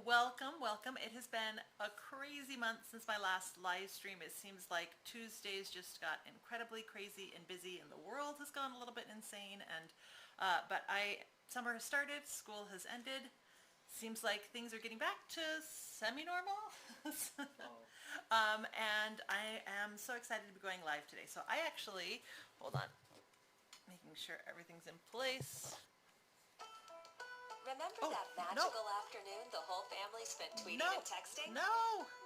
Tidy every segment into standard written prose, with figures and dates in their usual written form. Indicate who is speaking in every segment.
Speaker 1: welcome. It has been a crazy month since my last live stream. It seems like Tuesdays just got incredibly crazy and busy, and the world has gone a little bit insane. And but summer has started, school has ended. Seems like things are getting back to semi-normal. And I am so excited to be going live today. So I actually, hold on, making sure everything's in place.
Speaker 2: Remember that magical afternoon the whole family spent tweeting and texting?
Speaker 1: No!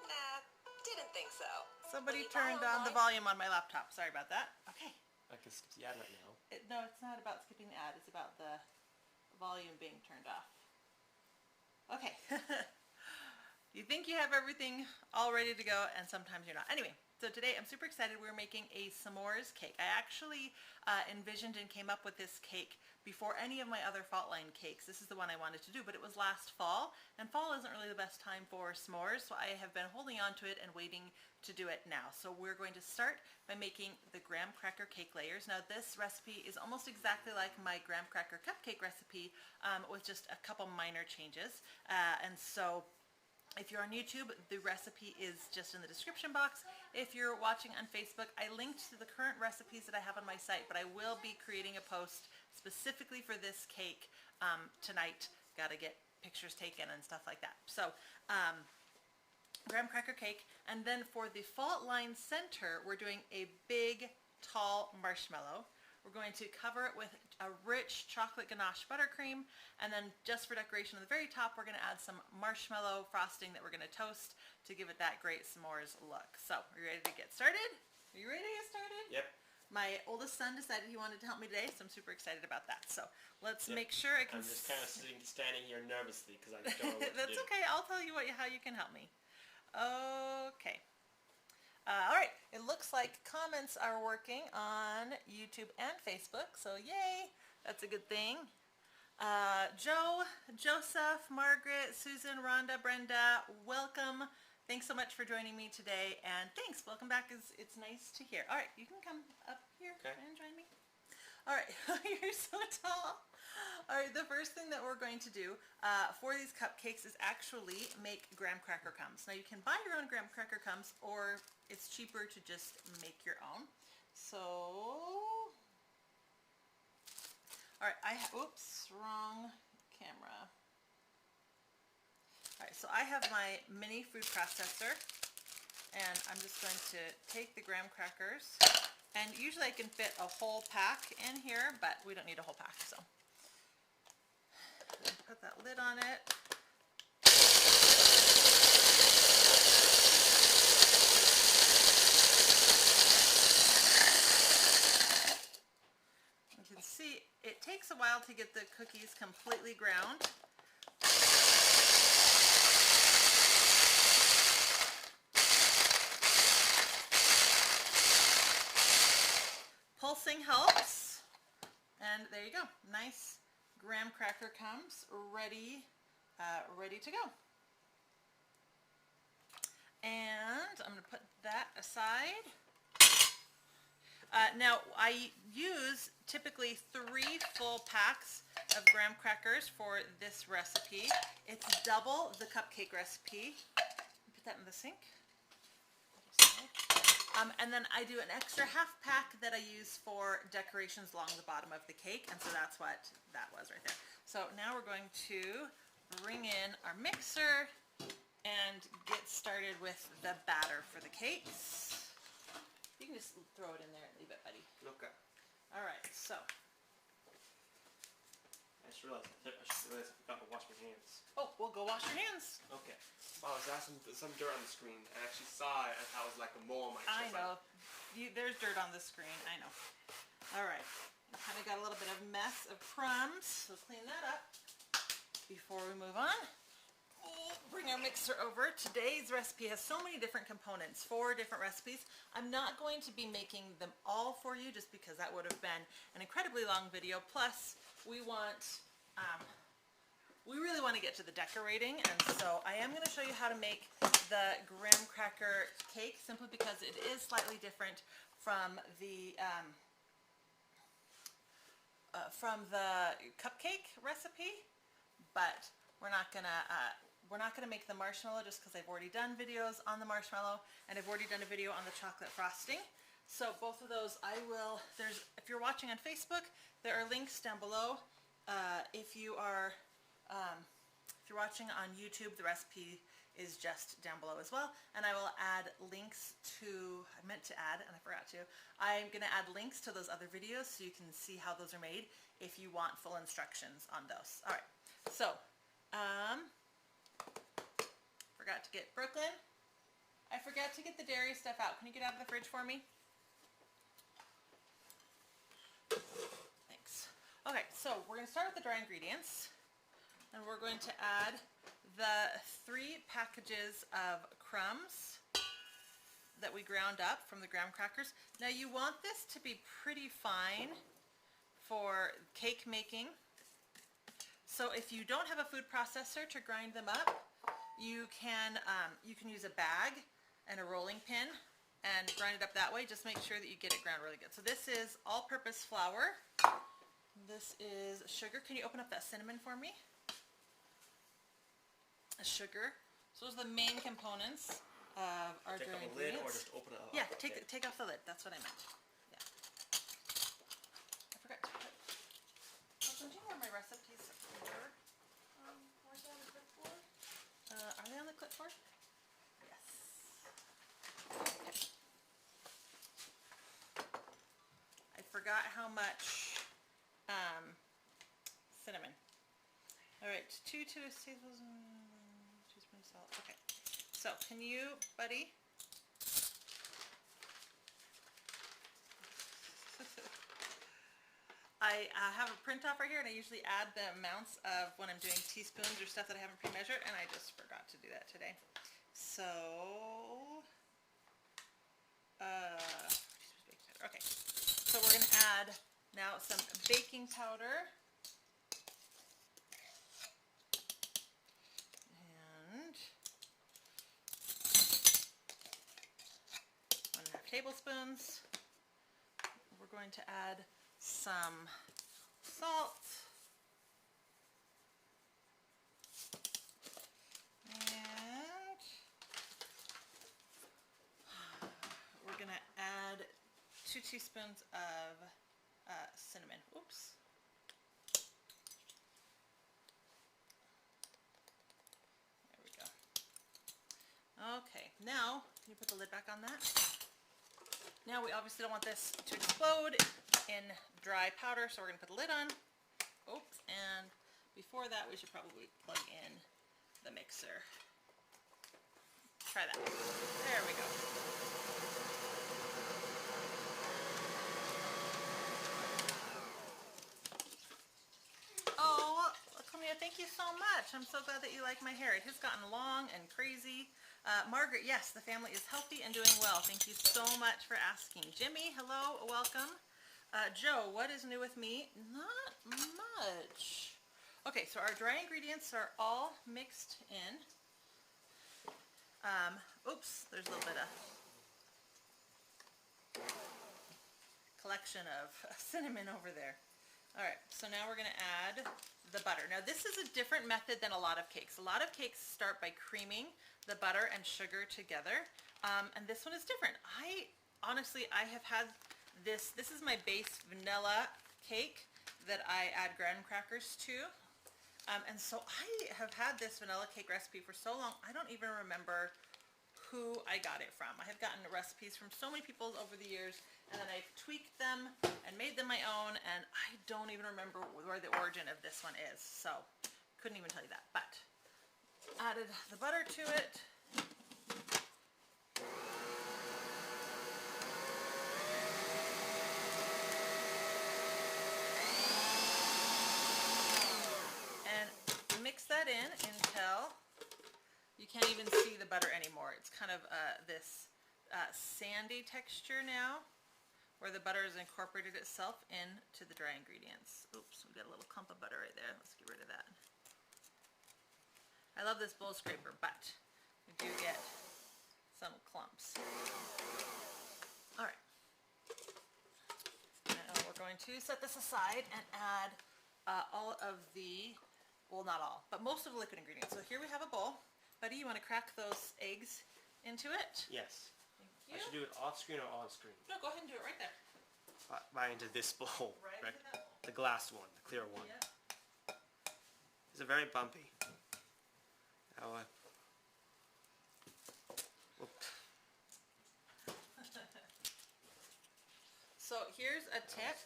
Speaker 2: Nah, didn't think so.
Speaker 1: Somebody turned on the volume on my laptop. Sorry about that. Okay.
Speaker 3: I can skip the ad right now.
Speaker 1: No, it's not about skipping the ad. It's about the volume being turned off. Okay. You think you have everything all ready to go, and sometimes you're not. Anyway, so today I'm super excited. We're making a s'mores cake. I actually envisioned and came up with this cake before any of my other fault line cakes. This is the one I wanted to do, but it was last fall, and fall isn't really the best time for s'mores, so I have been holding on to it and waiting to do it now. So we're going to start by making the graham cracker cake layers. Now this recipe is almost exactly like my graham cracker cupcake recipe, with just a couple minor changes, and so if you're on YouTube, the recipe is just in the description box. If you're watching on Facebook, I linked to the current recipes that I have on my site, but I will be creating a post specifically for this cake tonight. Got to get pictures taken and stuff like that. So, graham cracker cake. And then for the fault line center, we're doing a big, tall marshmallow. We're going to cover it with a rich chocolate ganache buttercream, and then just for decoration at the very top, we're going to add some marshmallow frosting that we're going to toast to give it that great s'mores look. So, are you ready to get started? Are you ready to get started?
Speaker 3: Yep.
Speaker 1: My oldest son decided he wanted to help me today, so I'm super excited about that. So, let's make sure I can...
Speaker 3: I'm just kind of standing here nervously because I don't know what to do.
Speaker 1: That's okay. I'll tell you how you can help me. Okay. All right, it looks like comments are working on YouTube and Facebook, so yay, that's a good thing. Joe, Joseph, Margaret, Susan, Rhonda, Brenda, welcome. Thanks so much for joining me today, and thanks, welcome back. It's nice to hear. All right, you can come up here and join me. All right, you're so tall. All right, the first thing that we're going to do for these cupcakes is actually make graham cracker crumbs. Now you can buy your own graham cracker crumbs, or it's cheaper to just make your own. So, all right, oops, wrong camera. All right, so I have my mini food processor, and I'm just going to take the graham crackers, and usually I can fit a whole pack in here, but we don't need a whole pack, so. Put that lid on it. You can see it takes a while to get the cookies completely ground. Pulsing helps. And there you go. Nice graham cracker crumbs ready to go. And I'm going to put that aside. Now I use typically 3 full packs of graham crackers for this recipe. It's double the cupcake recipe. Put that in the sink. And then I do an extra half pack that I use for decorations along the bottom of the cake, and so that's what that was right there. So now we're going to bring in our mixer and get started with the batter for the cakes. You can just throw it in there and leave it, buddy.
Speaker 3: Okay.
Speaker 1: All right, so.
Speaker 3: I just realized I forgot to wash my hands.
Speaker 1: Oh, well, go wash your hands.
Speaker 3: Okay. Wow, I saw some dirt on the screen. I actually saw it, and I was like a mole on my chest.
Speaker 1: I know. There's dirt on the screen. I know. All right. Kind of got a little bit of mess of crumbs, so clean that up before we move on. Bring our mixer over. Today's recipe has so many different components, 4 different recipes. I'm not going to be making them all for you just because that would have been an incredibly long video. Plus, we really want to get to the decorating, and so I am going to show you how to make the graham cracker cake simply because it is slightly different from the cupcake recipe, but we're not going to we're not going to make the marshmallow just because I've already done videos on the marshmallow and I've already done a video on the chocolate frosting. So both of those I will, if you're watching on Facebook, there are links down below. If you're watching on YouTube, the recipe is just down below as well. And I will add links to, I meant to add and I forgot to, I'm going to add links to those other videos so you can see how those are made if you want full instructions on those. Alright, so, forgot to get Brooklyn. I forgot to get the dairy stuff out. Can you get out of the fridge for me? Thanks. Okay, so we're going to start with the dry ingredients. And we're going to add the 3 packages of crumbs that we ground up from the graham crackers. Now you want this to be pretty fine for cake making. So if you don't have a food processor to grind them up, you can use a bag and a rolling pin and grind it up that way. Just make sure that you get it ground really good. So this is all-purpose flour. This is sugar. Can you open up that cinnamon for me? Sugar. So those are the main components of our dry ingredients. Take off the lid or just open it up? Yeah, take off the lid. That's what I meant. Yeah. I forgot to put. Do you know where my recipes were? Were they on the clipboard? Are they on the clipboard? Yes. Okay. I forgot how much cinnamon. All right, 2 tablespoons. Salt. Okay, so can you, buddy? I have a print off right here, and I usually add the amounts of when I'm doing teaspoons or stuff that I haven't pre-measured, and I just forgot to do that today. So, okay, so we're going to add now some baking powder. 1.5 tablespoons. We're going to add some salt. And we're going to add 2 teaspoons of cinnamon. Oops. There we go. Okay, now, can you put the lid back on that? Now we obviously don't want this to explode in dry powder, so we're going to put the lid on. Oops, and before that we should probably plug in the mixer. Try that. There we go. Oh, Camilla, thank you so much. I'm so glad that you like my hair. It has gotten long and crazy. Margaret, yes, the family is healthy and doing well. Thank you so much for asking. Jimmy, hello, welcome. Joe, what is new with me? Not much. Okay, so our dry ingredients are all mixed in. Oops, there's a little bit of collection of cinnamon over there. All right, so now we're going to add the butter. Now this is a different method than a lot of cakes. A lot of cakes start by creaming the butter and sugar together, and this one is different. Honestly, I have had this is my base vanilla cake that I add graham crackers to, and so I have had this vanilla cake recipe for so long, I don't even remember who I got it from. I have gotten recipes from so many people over the years, and then I've tweaked them and made them my own, and I don't even remember where the origin of this one is, so couldn't even tell you that. But added the butter to it. And mix that in until you can't even see the butter anymore. It's kind of this sandy texture now, where the butter has incorporated itself into the dry ingredients. Oops, we got a little clump of butter right there. Let's get rid of that. I love this bowl scraper, but we do get some clumps. All right. Now we're going to set this aside and add all of the, well, not all, but most of the liquid ingredients. So here we have a bowl. you want to crack those eggs into it?
Speaker 3: Yes.
Speaker 1: Thank
Speaker 3: I
Speaker 1: you.
Speaker 3: should do it off screen or on screen?
Speaker 1: No, go ahead and do it right there.
Speaker 3: Right into this bowl.
Speaker 1: Right
Speaker 3: Right?
Speaker 1: into that bowl.
Speaker 3: The glass one, the clear one.
Speaker 1: Yep.
Speaker 3: It's a very bumpy. Now,
Speaker 1: So here's a tip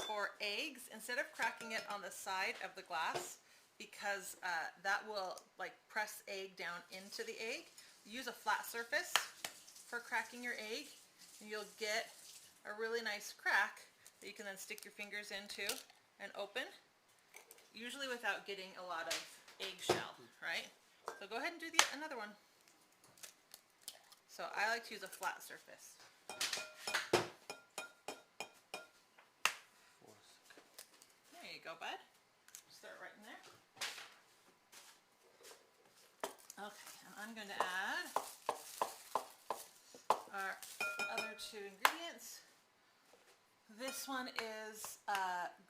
Speaker 1: for eggs. Instead of cracking it on the side of the glass, because that will like press egg down into the egg, use a flat surface for cracking your egg, and you'll get a really nice crack that you can then stick your fingers into and open, usually without getting a lot of eggshell, right? So go ahead and do another one. So I like to use a flat surface. There you go, bud. Start right in there. Okay, and I'm going to add our other two ingredients. This one is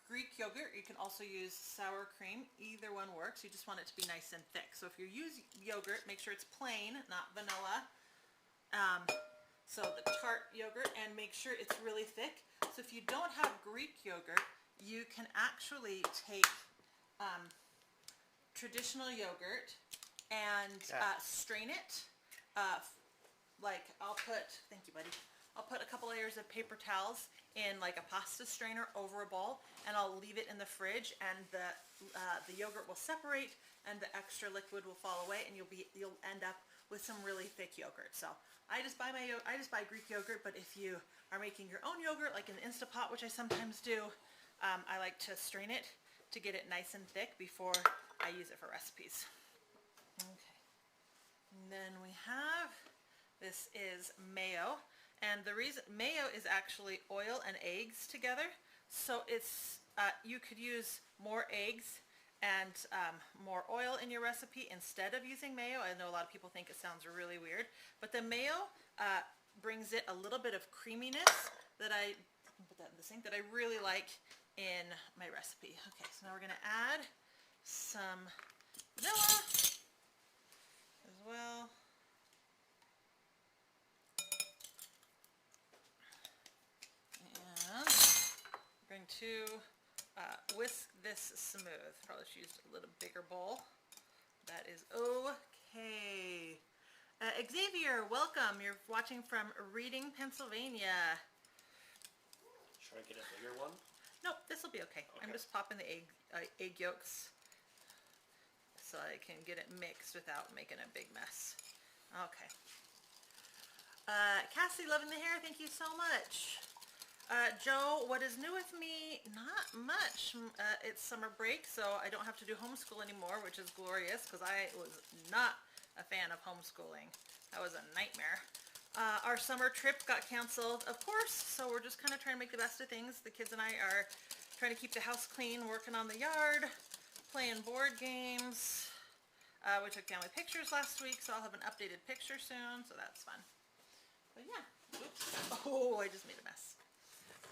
Speaker 1: Greek yogurt. You can also use sour cream. Either one works. You just want it to be nice and thick. So if you use yogurt, make sure it's plain, not vanilla. So the tart yogurt, and make sure it's really thick. So if you don't have Greek yogurt, you can actually take traditional yogurt and strain it. Like thank you, buddy. I'll put a couple layers of paper towels in like a pasta strainer over a bowl, and I'll leave it in the fridge, and the yogurt will separate, and the extra liquid will fall away, and you'll end up with some really thick yogurt. So I just buy Greek yogurt, but if you are making your own yogurt, like in the Instapot, which I sometimes do, I like to strain it to get it nice and thick before I use it for recipes. Okay, and then we have, this is mayo. And the reason, mayo is actually oil and eggs together. So it's, you could use more eggs and more oil in your recipe instead of using mayo. I know a lot of people think it sounds really weird, but the mayo brings it a little bit of creaminess that I, put that in the sink, that I really like in my recipe. Okay, so now we're gonna add some vanilla as well. We're going to whisk this smooth. Probably should use a little bigger bowl. That is okay. Xavier, welcome. You're watching from Reading, Pennsylvania.
Speaker 3: should I get a bigger one?
Speaker 1: Nope, this will be okay. I'm just popping the egg yolks so I can get it mixed without making a big mess. Okay. Cassie, loving the hair. Thank you so much. Joe, what is new with me? Not much. It's summer break, so I don't have to do homeschool anymore, which is glorious, because I was not a fan of homeschooling. That was a nightmare. Our summer trip got canceled, of course, so we're just kind of trying to make the best of things. The kids and I are trying to keep the house clean, working on the yard, playing board games. We took family pictures last week, so I'll have an updated picture soon, so that's fun. But yeah. Oops. Oh, I just made a mess.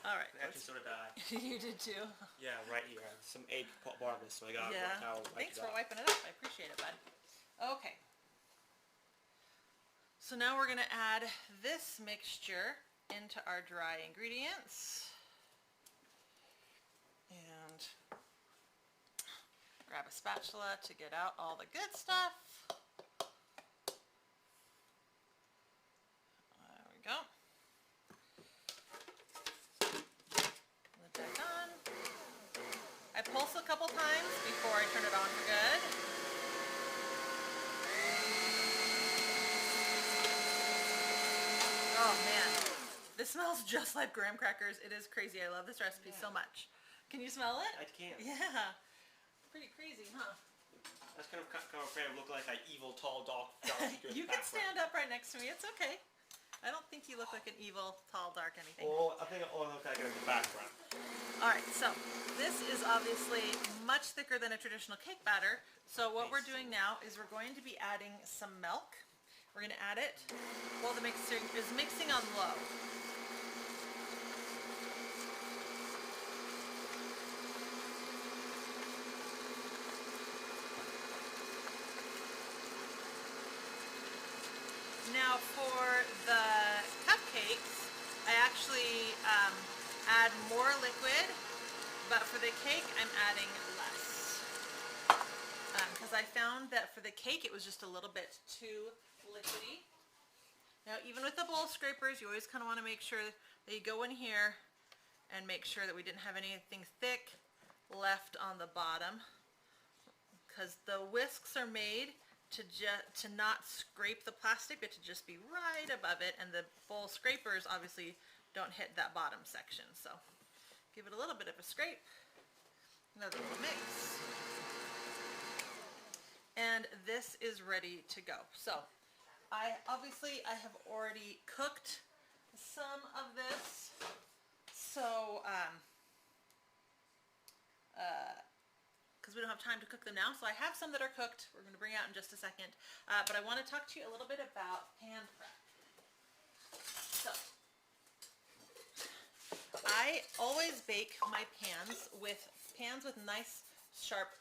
Speaker 1: All right.
Speaker 3: Actually, so did I.
Speaker 1: You did too.
Speaker 3: Yeah, right here. Some egg bar of this, so I got
Speaker 1: Yeah.
Speaker 3: now.
Speaker 1: Thanks for wiping it up. I appreciate it, bud. Okay. So now we're gonna add this mixture into our dry ingredients, and grab a spatula to get out all the good stuff. There we go. I pulse a couple times before I turn it on for good. Oh man, this smells just like graham crackers. It is crazy. I love this recipe so much. Can you smell it?
Speaker 3: I can.
Speaker 1: Yeah. Pretty crazy, huh?
Speaker 3: That's kind of afraid I look like that evil tall dog figure.
Speaker 1: You can stand up right next to me. It's okay. I don't think you look like an evil, tall, dark anything.
Speaker 3: Oh, I think I look like in the background.
Speaker 1: Alright, so this is obviously much thicker than a traditional cake batter. So what we're doing now is we're going to be adding some milk. We're going to add it while the mixer is mixing on low. Now for the cupcakes, I actually add more liquid, but for the cake, I'm adding less. Because I found that for the cake, it was just a little bit too liquidy. Now, even with the bowl scrapers, you always kind of want to make sure that you go in here and make sure that we didn't have anything thick left on the bottom, because the whisks are made to not scrape the plastic, but to just be right above it, and the bowl scrapers obviously don't hit that bottom section. So give it a little bit of a scrape, another little mix, and this is ready to go. So I have already cooked some of this, so because we don't have time to cook them now. So I have some that are cooked. We're going to bring out in just a second. But I want to talk to you a little bit about pan prep. So I always bake my pans with nice sharp,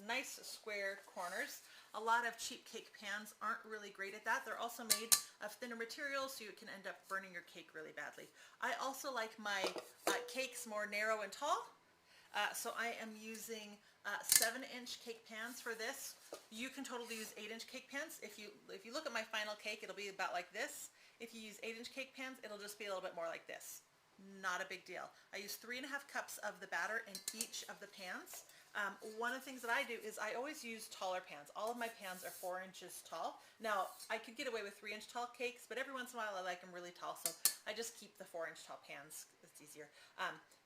Speaker 1: nice square corners. A lot of cheap cake pans aren't really great at that. They're also made of thinner materials, so you can end up burning your cake really badly. I also like my cakes more narrow and tall. So I am using 7-inch cake pans for this. You can totally use 8-inch cake pans. If you look at my final cake, it'll be about like this. If you use 8-inch cake pans, it'll just be a little bit more like this. Not a big deal. I use 3.5 cups of the batter in each of the pans. One of the things that I do is I always use taller pans. All of my pans are 4 inches tall. Now, I could get away with 3-inch tall cakes, but every once in a while I like them really tall, so I just keep the 4-inch tall pans. It's easier.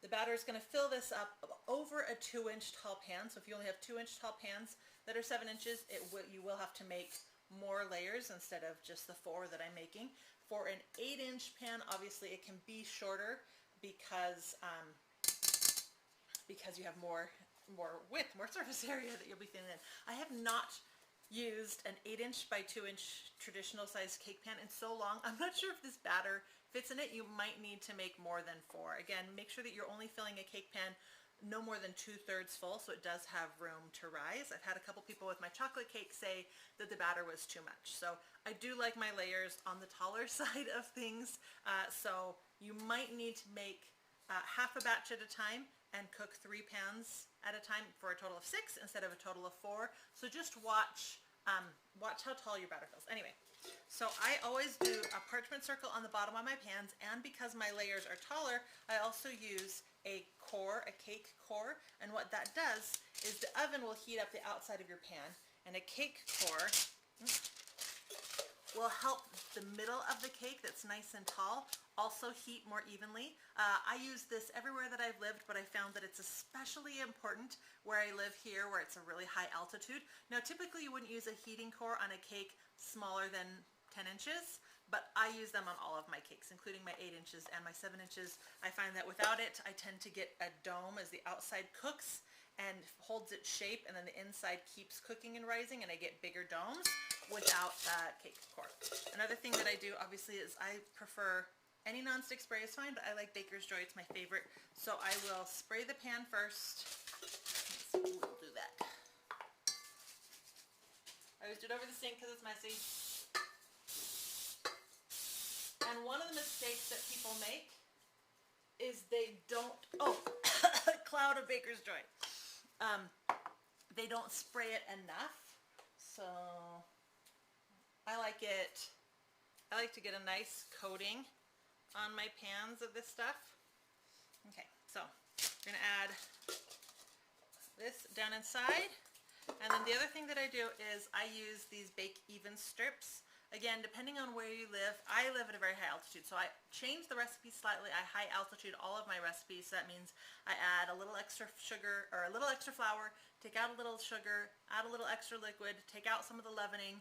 Speaker 1: The batter is going to fill this up over a 2-inch tall pan. So if you only have 2-inch tall pans that are 7 inches, you will have to make more layers instead of just the 4 that I'm making. For an 8-inch pan, obviously it can be shorter because you have more width, more surface area that you'll be filling in. I have not used an 8-inch by 2-inch traditional size cake pan in so long. I'm not sure if this batter fits in it. You might need to make more than 4. Again, make sure that you're only filling a cake pan no more than 2/3 full, so it does have room to rise. I've had a couple people with my chocolate cake say that the batter was too much. So I do like my layers on the taller side of things. So you might need to make half a batch at a time and cook 3 pans at a time for a total of 6 instead of a total of 4. So just watch how tall your batter fills. Anyway, so I always do a parchment circle on the bottom of my pans, and because my layers are taller, I also use a cake core, and what that does is the oven will heat up the outside of your pan, and a cake core will help the middle of the cake that's nice and tall also heat more evenly. I use this everywhere that I've lived, but I found that it's especially important where I live here, where it's a really high altitude. Now, typically you wouldn't use a heating core on a cake smaller than 10 inches, but I use them on all of my cakes, including my 8 inches and my 7 inches. I find that without it, I tend to get a dome as the outside cooks and holds its shape, and then the inside keeps cooking and rising, and I get bigger domes without cake core. Another thing that I do, obviously, is I prefer any nonstick spray is fine, but I like Baker's Joy. It's my favorite. So I will spray the pan first. We'll do that. I always do it over the sink because it's messy. And one of the mistakes that people make is they don't, cloud of Baker's Joy. They don't spray it enough. So I like to get a nice coating on my pans of this stuff. Okay, so we're gonna add this down inside. And then the other thing that I do is I use these bake even strips. Again, depending on where you live, I live at a very high altitude, so I change the recipe slightly. I high altitude all of my recipes, so that means I add a little extra sugar or a little extra flour, take out a little sugar, add a little extra liquid, take out some of the leavening.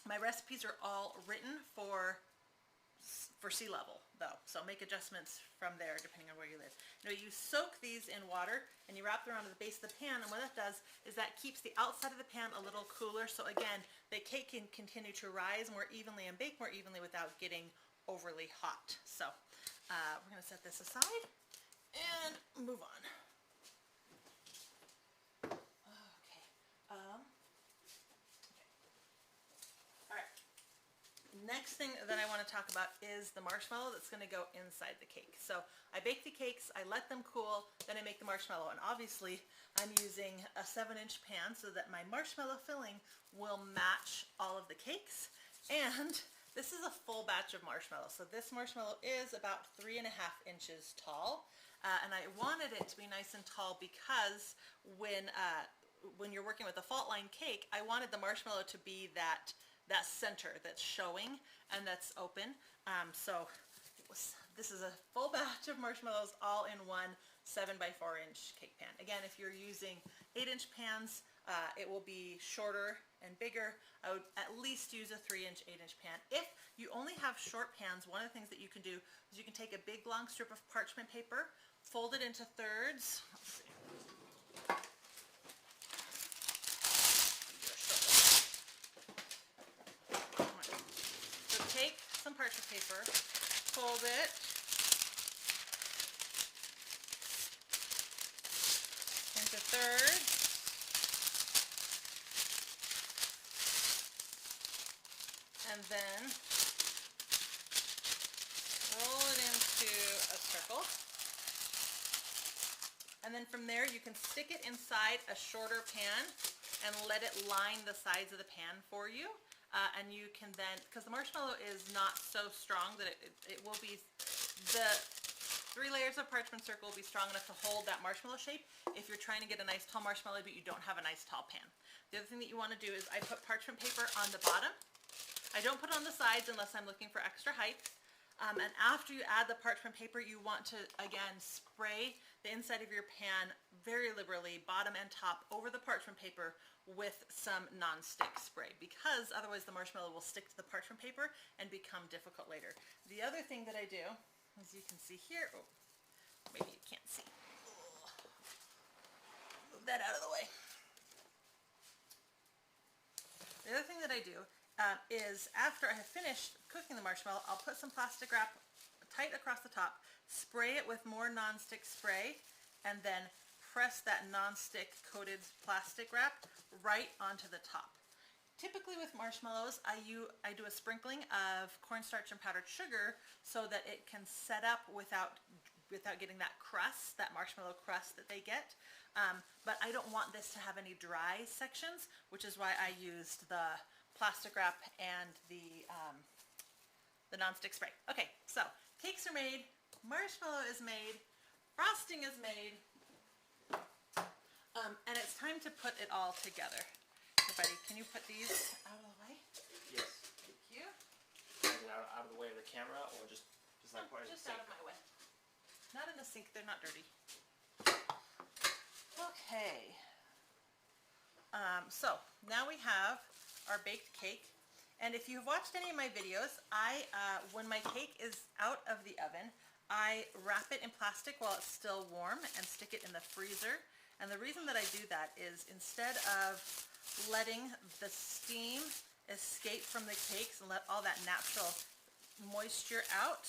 Speaker 1: My recipes are all written for sea level though, so make adjustments from there depending on where you live. Now you soak these in water and you wrap them around the base of the pan, and what that does is that keeps the outside of the pan a little cooler, so again the cake can continue to rise more evenly and bake more evenly without getting overly hot. So we're going to set this aside and move on. Okay. Alright, next thing that I want to talk about is the marshmallow that's going to go inside the cake. So I bake the cakes, I let them cool, then I make the marshmallow, and obviously I'm using a 7-inch pan so that my marshmallow filling will match all of the cakes. And this is a full batch of marshmallow. So this marshmallow is about 3.5 inches tall. And I wanted it to be nice and tall because when you're working with a fault line cake, I wanted the marshmallow to be that center that's showing and that's open. This is a full batch of marshmallows all in one 7x4 inch cake pan. Again, if you're using 8-inch pans, it will be shorter and bigger. I would at least use a 3-inch, 8-inch pan. If you only have short pans, one of the things that you can do is you can take a big long strip of parchment paper, fold it into thirds. Let's see. So take some parchment paper, fold it, into thirds, and then roll it into a circle. And then from there you can stick it inside a shorter pan and let it line the sides of the pan for you. And you can then, because the marshmallow is not so strong that it will be, the 3 layers of parchment circle will be strong enough to hold that marshmallow shape if you're trying to get a nice tall marshmallow but you don't have a nice tall pan. The other thing that you want to do is I put parchment paper on the bottom. I don't put it on the sides unless I'm looking for extra height. And after you add the parchment paper, you want to, again, spray the inside of your pan very liberally, bottom and top, over the parchment paper with some non-stick spray, because otherwise the marshmallow will stick to the parchment paper and become difficult later. The other thing that I do, as you can see here, oh, maybe you can't see. Move that out of the way. The other thing that I do is after I have finished cooking the marshmallow, I'll put some plastic wrap tight across the top, spray it with more non-stick spray, and then press that non-stick coated plastic wrap right onto the top. Typically with marshmallows, I do a sprinkling of cornstarch and powdered sugar so that it can set up without getting that crust, that marshmallow crust that they get. But I don't want this to have any dry sections, which is why I used the plastic wrap and the non-stick spray. Okay, so cakes are made, marshmallow is made, frosting is made, and it's time to put it all together. Hey buddy, can you put these out of the way?
Speaker 3: Yes.
Speaker 1: Thank you.
Speaker 3: Is it out of the way of the camera, or just like part of the
Speaker 1: Just
Speaker 3: sink?
Speaker 1: out of my way. Not in the sink, they're not dirty. Okay. So now we have our baked cake, and if you've watched any of my videos, when my cake is out of the oven, I wrap it in plastic while it's still warm and stick it in the freezer. And the reason that I do that is instead of letting the steam escape from the cakes and let all that natural moisture out,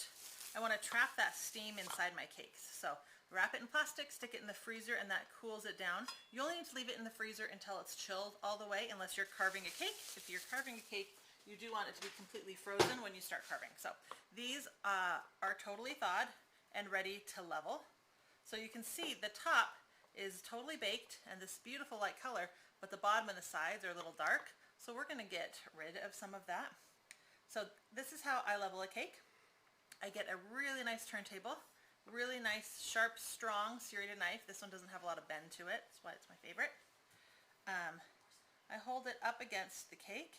Speaker 1: I want to trap that steam inside my cakes. So wrap it in plastic, stick it in the freezer, and that cools it down. You only need to leave it in the freezer until it's chilled all the way, unless you're carving a cake. If you're carving a cake, you do want it to be completely frozen when you start carving. So these are totally thawed and ready to level. So you can see the top is totally baked and this beautiful light color, but the bottom and the sides are a little dark. So we're going to get rid of some of that. So this is how I level a cake. I get a really nice turntable, really nice, sharp, strong serrated knife. This one doesn't have a lot of bend to it. That's why it's my favorite. I hold it up against the cake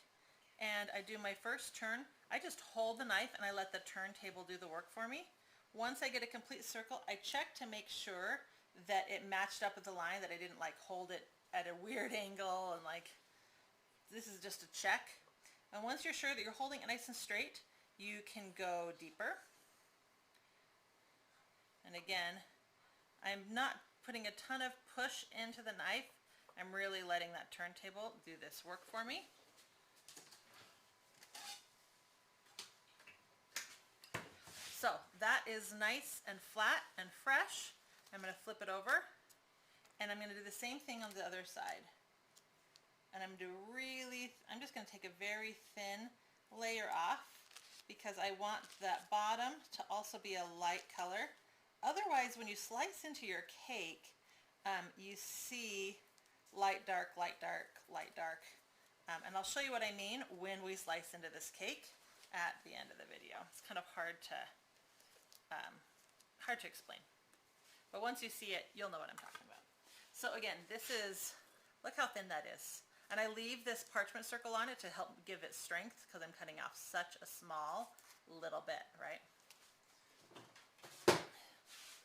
Speaker 1: and I do my first turn. I just hold the knife and I let the turntable do the work for me. Once I get a complete circle, I check to make sure that it matched up with the line, that I didn't like hold it at a weird angle, and like, this is just a check. And once you're sure that you're holding it nice and straight, you can go deeper. And again, I'm not putting a ton of push into the knife. I'm really letting that turntable do this work for me. So that is nice and flat and fresh. I'm going to flip it over and I'm going to do the same thing on the other side. And I'm just going to take a very thin layer off because I want that bottom to also be a light color. Otherwise, when you slice into your cake, you see light, dark, light, dark, light, dark. And I'll show you what I mean when we slice into this cake at the end of the video. It's kind of hard to explain. But once you see it, you'll know what I'm talking about. So again, this is, look how thin that is. And I leave this parchment circle on it to help give it strength because I'm cutting off such a small little bit, right?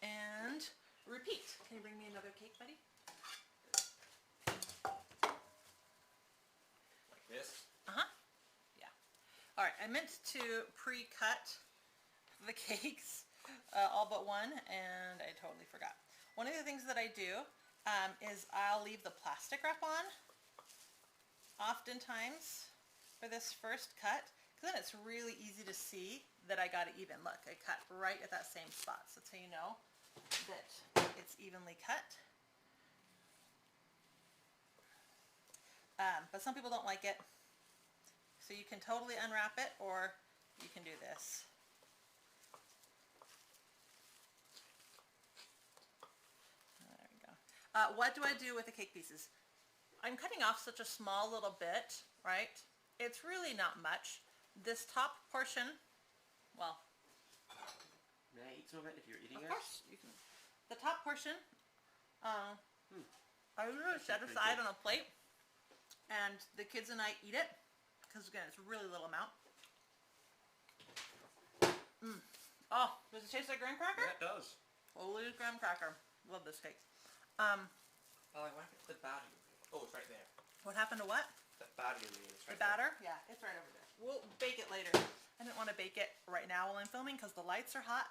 Speaker 1: And repeat. Can you bring me another cake, buddy?
Speaker 3: Like this?
Speaker 1: Uh-huh. Yeah. All right, I meant to pre-cut the cakes, all but one, and I totally forgot. One of the things that I do is I'll leave the plastic wrap on oftentimes for this first cut, because then it's really easy to see that I got it even. Look, I cut right at that same spot, so that's how you know that it's evenly cut. But some people don't like it, so you can totally unwrap it, or you can do this. There we go. What do I do with the cake pieces? I'm cutting off such a small little bit, right? It's really not much. This top portion, well,
Speaker 3: May I eat some of it if you're eating it?
Speaker 1: of course you can. The top portion, I usually set aside on a plate, and the kids and I eat it because again, it's a really little amount. Oh, does it taste like graham cracker?
Speaker 3: Yeah, it does.
Speaker 1: Holy graham cracker. Love this cake.
Speaker 3: Oh, I want to get the batter. Oh, it's right there.
Speaker 1: What happened to what?
Speaker 3: That batter you made. It's right
Speaker 1: The batter? Yeah, it's right over there. We'll bake it later. I didn't want to bake it right now while I'm filming because the lights are hot.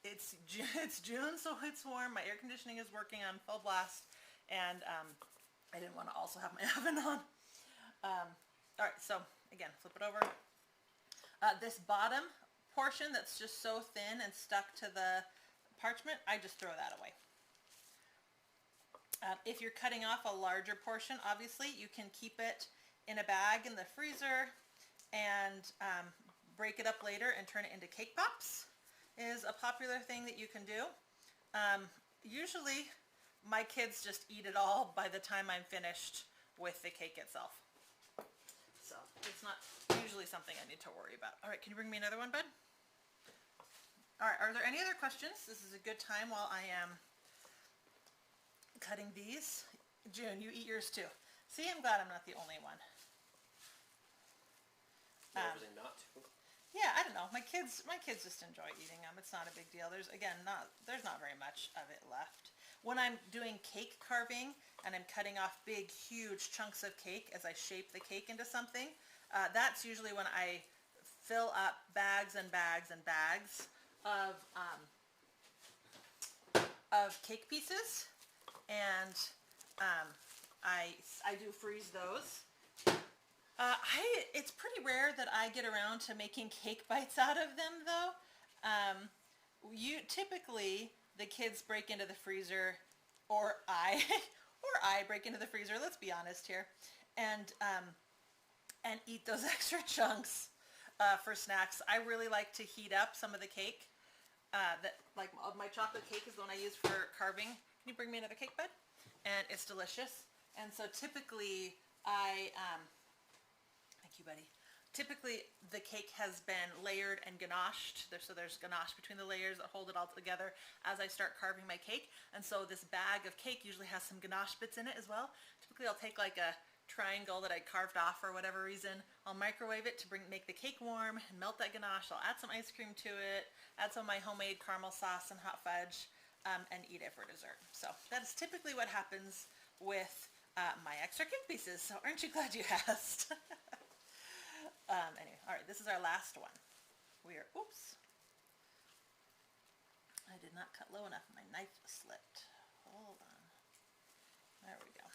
Speaker 1: It's June, so it's warm. My air conditioning is working on full blast, and I didn't want to also have my oven on. All right, so again, flip it over. This bottom portion that's just so thin and stuck to the parchment, I just throw that away. If you're cutting off a larger portion, obviously, you can keep it in a bag in the freezer and break it up later and turn it into cake pops is a popular thing that you can do. Usually, my kids just eat it all by the time I'm finished with the cake itself. So, it's not usually something I need to worry about. All right, can you bring me another one, bud? All right, are there any other questions? This is a good time while I am cutting these. June, you eat yours too. See, I'm glad I'm not the only one.
Speaker 3: Why would they not to?
Speaker 1: Yeah, I don't know. My kids just enjoy eating them. It's not a big deal. There's not very much of it left. When I'm doing cake carving and I'm cutting off big, huge chunks of cake as I shape the cake into something, that's usually when I fill up bags and bags and bags of cake pieces. And I do freeze those. It's pretty rare that I get around to making cake bites out of them, though. Typically the kids break into the freezer, or I break into the freezer. Let's be honest here, and eat those extra chunks for snacks. I really like to heat up some of the cake. Like my chocolate cake is the one I use for carving. Can you bring me another cake, bud? And it's delicious. And so typically thank you, buddy. Typically the cake has been layered and ganached. So there's ganache between the layers that hold it all together as I start carving my cake. And so this bag of cake usually has some ganache bits in it as well. Typically I'll take like a triangle that I carved off for whatever reason. I'll microwave it to make the cake warm and melt that ganache. I'll add some ice cream to it, add some of my homemade caramel sauce and hot fudge, and eat it for dessert. So that is typically what happens with my extra cake pieces. So aren't you glad you asked? Anyway, all right, this is our last one. Oops. I did not cut low enough. My knife slipped. Hold on. There we go.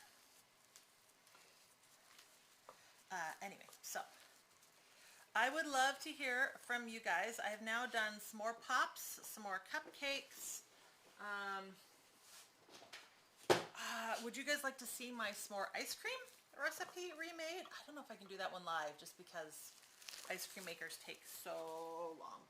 Speaker 1: Anyway, so I would love to hear from you guys. I have now done some more pops, some more cupcakes. Would you guys like to see my s'more ice cream recipe remade? I don't know if I can do that one live just because ice cream makers take so long.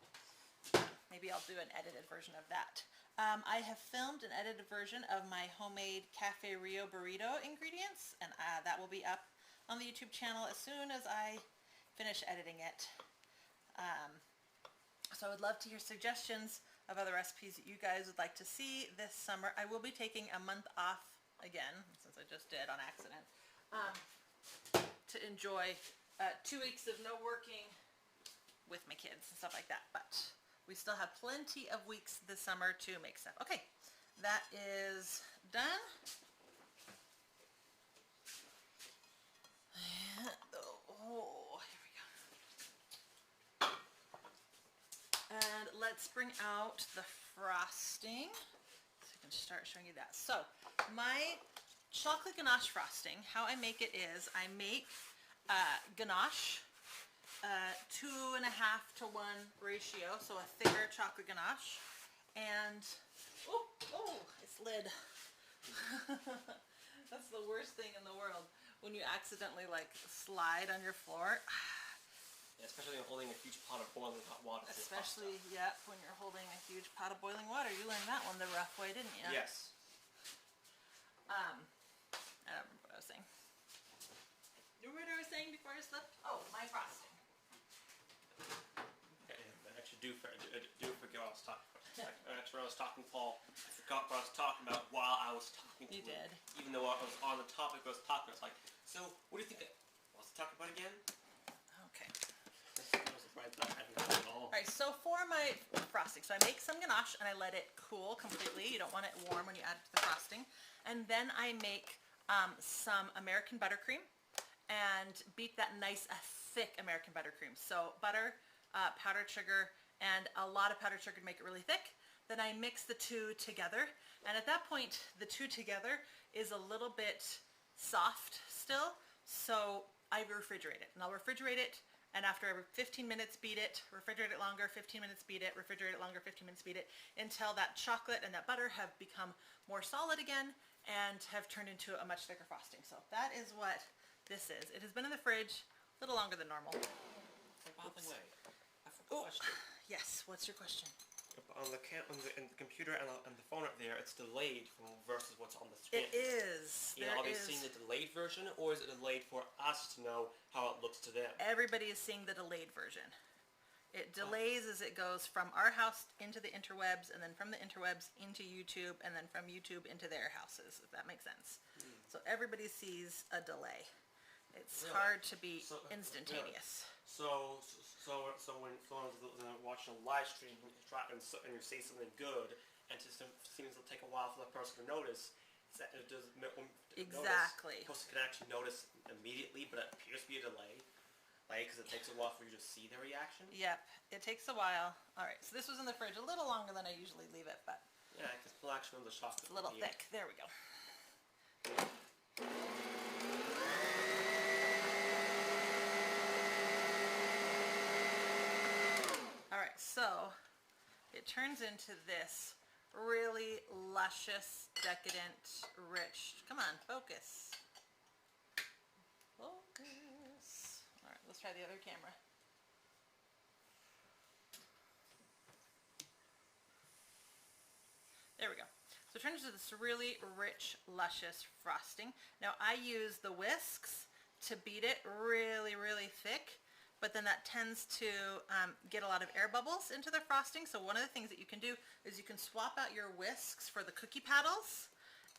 Speaker 1: Maybe I'll do an edited version of that. I have filmed an edited version of my homemade Cafe Rio burrito ingredients, and that will be up on the YouTube channel as soon as I finish editing it. So I would love to hear suggestions of other recipes that you guys would like to see this summer. I will be taking a month off again, since I just did on accident, to enjoy 2 weeks of no working with my kids and stuff like that. But we still have plenty of weeks this summer to make stuff. Okay, that is done. Oh, here we go. And let's bring out the frosting so I can start showing you that. So my chocolate ganache frosting, how I make it is I make ganache 2.5 to 1 ratio, so a thicker chocolate ganache, and oh, it slid. That's the worst thing in the world, when you accidentally like slide on your floor.
Speaker 3: Yeah, especially when holding a huge pot of boiling hot water.
Speaker 1: Especially, yeah, when you're holding a huge pot of boiling water. You learned that one the rough way, didn't you?
Speaker 3: Yes.
Speaker 1: I don't remember what I was saying. You remember what I was saying before I slipped? Oh, my frosting.
Speaker 3: I actually do forget what I was talking about. Actually, when I was talking to Paul, I forgot what I was talking about while I was talking to him.
Speaker 1: You did.
Speaker 3: Even though I was on the topic I was talking about. It's like, so, what do you think what's the talk about again?
Speaker 1: Okay.
Speaker 3: I was surprised that I hadn't got it all.
Speaker 1: Alright, so for my frosting, so I make some ganache and I let it cool completely. You don't want it warm when you add it to the frosting. And then I make some American buttercream and beat that nice, thick American buttercream. So butter, powdered sugar, and a lot of powdered sugar to make it really thick. Then I mix the two together, and at that point the two together is a little bit soft still, so I refrigerate it. And I'll refrigerate it, and after 15 minutes beat it, refrigerate it longer, 15 minutes beat it, refrigerate it longer, 15 minutes beat it, until that chocolate and that butter have become more solid again and have turned into a much thicker frosting. So that is what this is. It has been in the fridge a little longer than normal.
Speaker 3: By the way, I forgot a question.
Speaker 1: Yes, what's your question?
Speaker 3: On the computer and the phone up there, it's delayed versus what's on the screen.
Speaker 1: It is.
Speaker 3: Yeah, are they seeing the delayed version, or is it delayed for us to know how it looks to them?
Speaker 1: Everybody is seeing the delayed version. It delays as it goes from our house into the interwebs, and then from the interwebs into YouTube, and then from YouTube into their houses, if that makes sense. So everybody sees a delay. It's hard to be instantaneous.
Speaker 3: So when someone's watching a live stream and you say something good, and it seems to take a while for the person to notice,
Speaker 1: Exactly.
Speaker 3: The person can actually notice immediately, but it appears to be a delay, like, because it takes a while for you to see their reaction.
Speaker 1: Yep, it takes a while. All right, so this was in the fridge a little longer than I usually leave it, but
Speaker 3: yeah, because we'll actually know the chocolate.
Speaker 1: it's a little thick. There we go. Alright, so it turns into this really luscious, decadent, rich, come on, focus. Focus. Alright, let's try the other camera. There we go. So it turns into this really rich, luscious frosting. Now I use the whisks to beat it really, really thick, but then that tends to get a lot of air bubbles into the frosting. So one of the things that you can do is you can swap out your whisks for the cookie paddles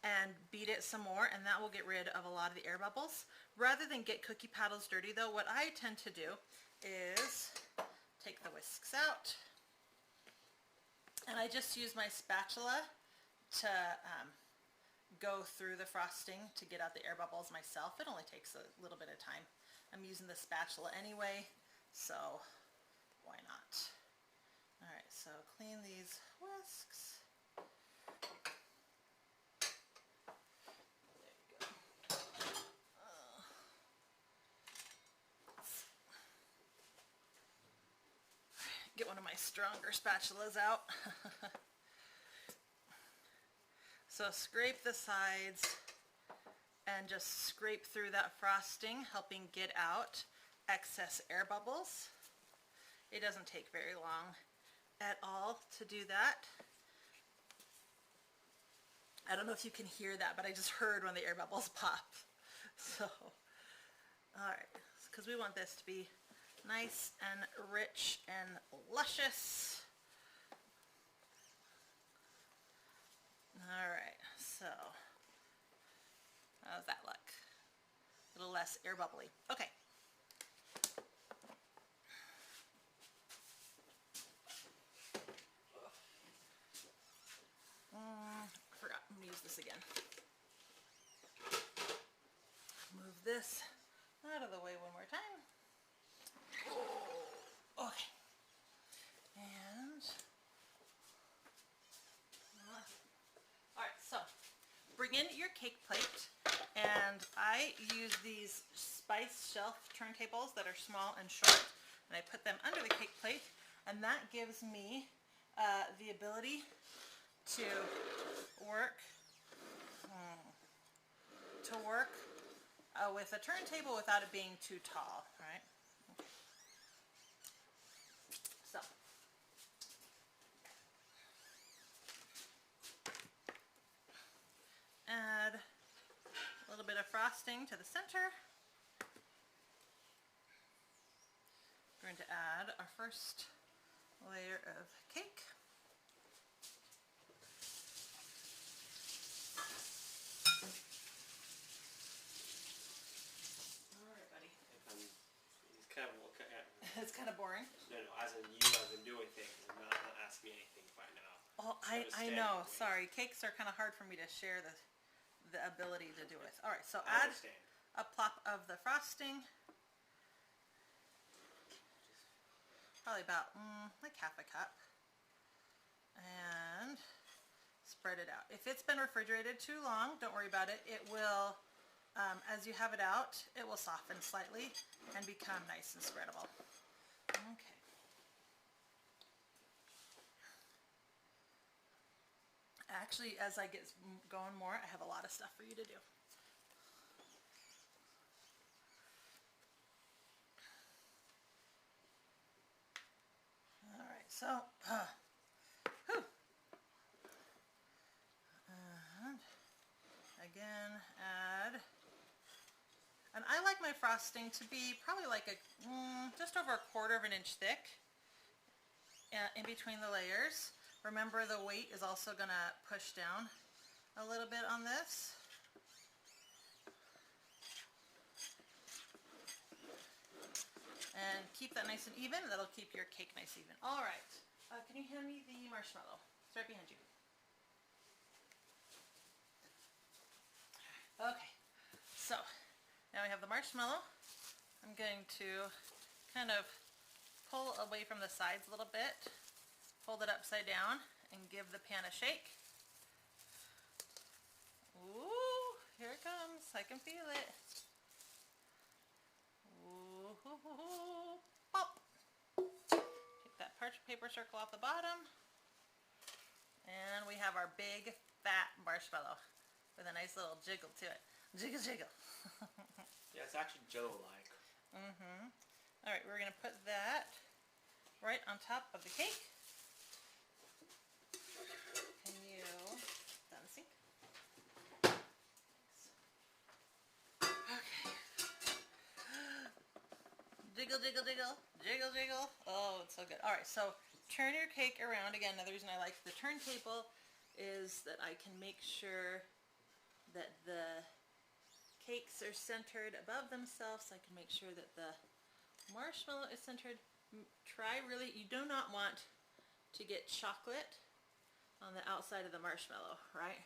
Speaker 1: and beat it some more, and that will get rid of a lot of the air bubbles. Rather than get cookie paddles dirty though, what I tend to do is take the whisks out, and I just use my spatula to go through the frosting to get out the air bubbles myself. It only takes a little bit of time. I'm using the spatula anyway, so why not? Alright, so clean these whisks. There you go. Get one of my stronger spatulas out. So scrape the sides and just scrape through that frosting, helping get out excess air bubbles. It doesn't take very long at all to do that. I don't know if you can hear that, but I just heard when the air bubbles pop. So, alright, because we want this to be nice and rich and luscious. Alright, so how's that look? A little less air bubbly. Okay. I forgot. I'm going to use this again. Move this out of the way one more time. Okay. And alright, so bring in your cake plate, and I use these spice shelf turntables that are small and short, and I put them under the cake plate, and that gives me the ability to work with a turntable without it being too tall, right? Okay. So add a little bit of frosting to the center. We're going to add our first layer of cake. Alright, buddy.
Speaker 3: It's kind of looking at
Speaker 1: It's kind of boring.
Speaker 3: no, as in doing things, and not asking me anything right now.
Speaker 1: Oh, I know. Sorry, cakes are kind of hard for me to share the ability to do it. All right, so add a plop of the frosting, probably about like half a cup, and spread it out. If it's been refrigerated too long, don't worry about it. It will, as you have it out, it will soften slightly and become nice and spreadable. Okay. Actually, as I get going more, I have a lot of stuff for you to do. All right, so, and again, add, and I like my frosting to be probably like a, just over 1/4 of an inch thick in between the layers. Remember, the weight is also going to push down a little bit on this. And keep that nice and even. That'll keep your cake nice and even. All right. Can you hand me the marshmallow? It's right behind you. Okay. So, now we have the marshmallow. I'm going to kind of pull away from the sides a little bit. Hold it upside down and give the pan a shake. Ooh, here it comes. I can feel it. Ooh, hoo, hoo, hoo. Pop. Take that parchment paper circle off the bottom. And we have our big, fat marshmallow with a nice little jiggle to it. Jiggle, jiggle.
Speaker 3: Yeah, it's actually jello-like.
Speaker 1: All right, we're going to put that right on top of the cake. Can you put that in the sink? Okay. Jiggle, jiggle, jiggle. Jiggle, jiggle. Oh, it's so good. All right, so turn your cake around. Again, another reason I like the turntable is that I can make sure that the cakes are centered above themselves. I can make sure that the marshmallow is centered. Try really, you do not want to get chocolate on the outside of the marshmallow, right?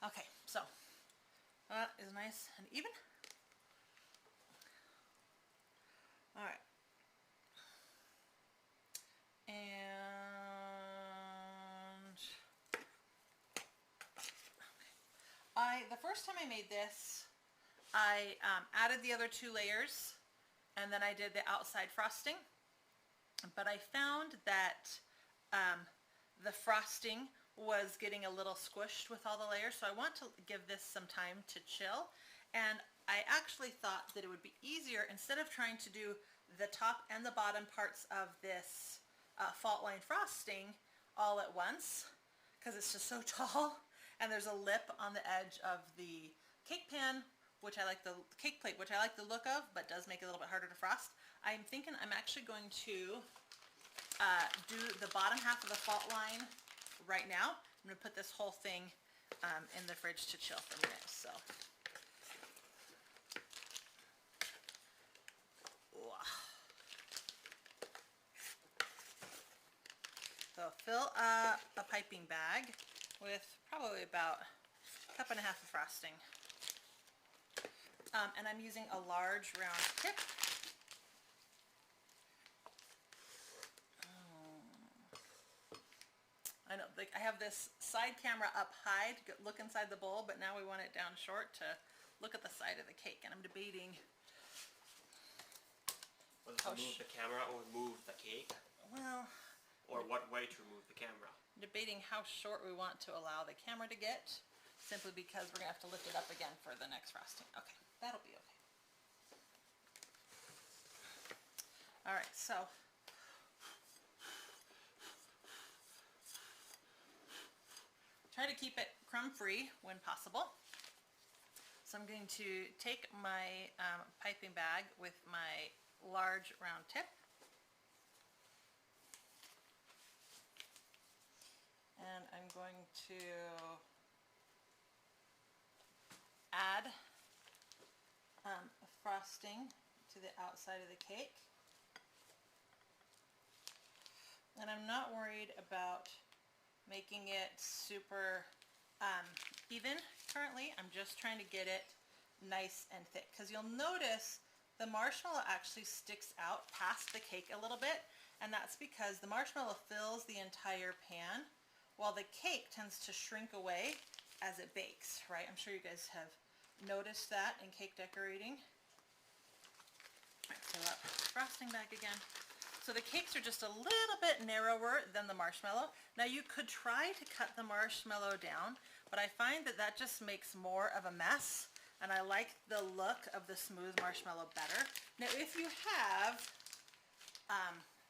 Speaker 1: Okay, so that is nice and even. All right. And the first time I made this, I added the other 2 layers, and then I did the outside frosting. But I found that the frosting was getting a little squished with all the layers, so I want to give this some time to chill. And I actually thought that it would be easier, instead of trying to do the top and the bottom parts of this fault line frosting all at once, because it's just so tall, and there's a lip on the edge of the cake pan, which I like the cake plate, which I like the look of, but does make it a little bit harder to frost. I'm thinking I'm actually going to do the bottom half of the fault line right now. I'm going to put this whole thing in the fridge to chill for a minute. So, fill up a piping bag with probably about a cup and a half of frosting. And I'm using a large round tip. I know, like, I have this side camera up high to look inside the bowl, but now we want it down short to look at the side of the cake, and I'm debating.
Speaker 3: Whether to move the camera or move the cake?
Speaker 1: Well,
Speaker 3: or what way to move the camera?
Speaker 1: Debating how short we want to allow the camera to get, simply because we're going to have to lift it up again for the next frosting. Okay, that'll be okay. All right, so try to keep it crumb-free when possible. So I'm going to take my piping bag with my large round tip, and I'm going to add frosting to the outside of the cake. And I'm not worried about making it super even currently. I'm just trying to get it nice and thick, because you'll notice the marshmallow actually sticks out past the cake a little bit, and that's because the marshmallow fills the entire pan while the cake tends to shrink away as it bakes, right? I'm sure you guys have noticed that in cake decorating. All right, fill up the frosting bag again. So the cakes are just a little bit narrower than the marshmallow. Now you could try to cut the marshmallow down, but I find that that just makes more of a mess, and I like the look of the smooth marshmallow better. Now if you have,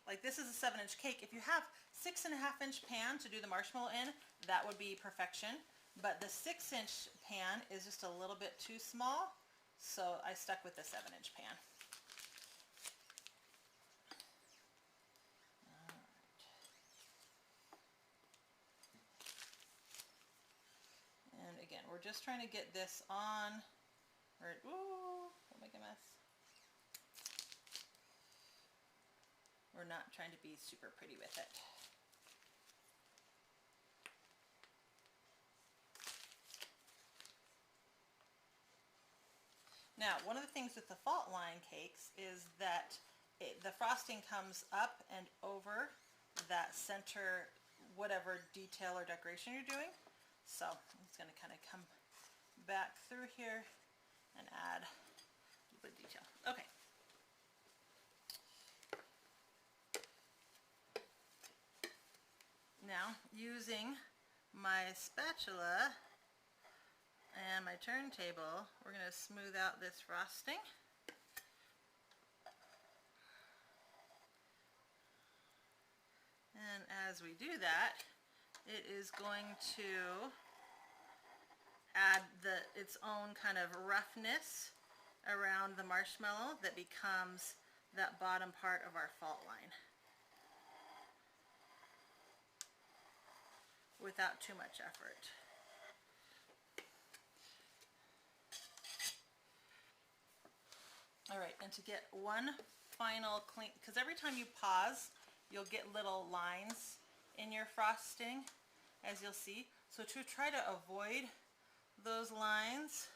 Speaker 1: like this is a 7-inch cake, if you have 6.5-inch pan to do the marshmallow in, that would be perfection. But the 6-inch pan is just a little bit too small, so I stuck with the 7-inch pan. And again, we're just trying to get this on, or, ooh, don't make a mess. We're not trying to be super pretty with it. Now, one of the things with the fault line cakes is that the frosting comes up and over that center, whatever detail or decoration you're doing. So I'm just going to kind of come back through here and add a little bit of detail. Okay. Now, using my spatula and my turntable, we're going to smooth out this frosting. And as we do that, it is going to add its own kind of roughness around the marshmallow that becomes that bottom part of our fault line, without too much effort. All right, and to get one final clean, because every time you pause, you'll get little lines in your frosting, as you'll see. So to try to avoid those lines,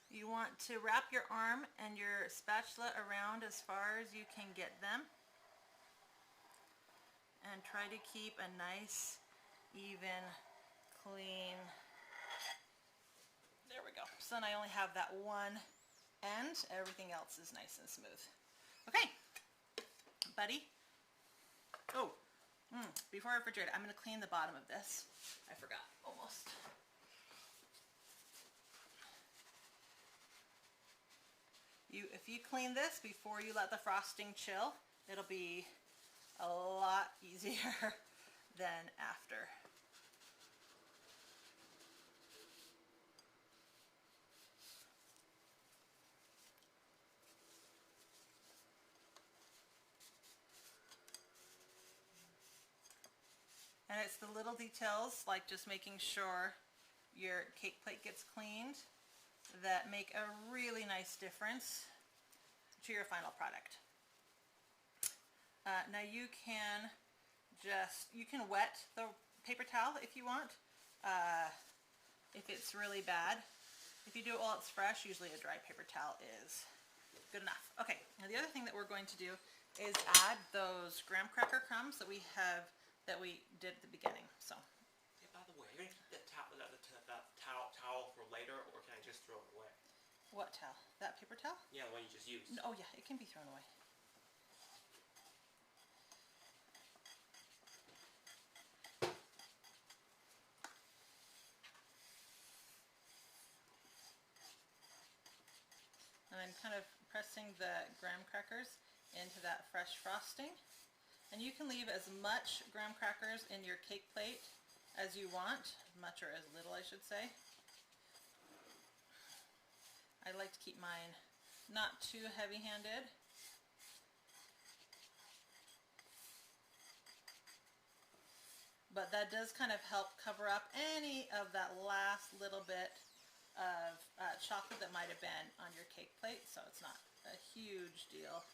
Speaker 1: you want to wrap your arm and your spatula around as far as you can get them, and try to keep a nice, even, clean. There we go. So then I only have that one end. Everything else is nice and smooth. Okay, buddy. Oh, Before I refrigerate, I'm going to clean the bottom of this. I forgot, almost. If you clean this before you let the frosting chill, it'll be a lot easier than after. And it's the little details, like just making sure your cake plate gets cleaned, that make a really nice difference to your final product. Now you can wet the paper towel if you want, if it's really bad. If you do it while it's fresh, usually a dry paper towel is good enough. Okay, now the other thing that we're going to do is add those graham cracker crumbs that we did at the beginning. So.
Speaker 3: Hey, by the way, you're gonna keep that towel for later, or can I just throw it away?
Speaker 1: What towel? That paper towel?
Speaker 3: Yeah, the one you just used.
Speaker 1: Oh yeah, it can be thrown away. And I'm kind of pressing the graham crackers into that fresh frosting. And you can leave as much graham crackers in your cake plate as you want, much or as little I should say. I like to keep mine not too heavy-handed. But that does kind of help cover up any of that last little bit of chocolate that might have been on your cake plate, so it's not a huge deal.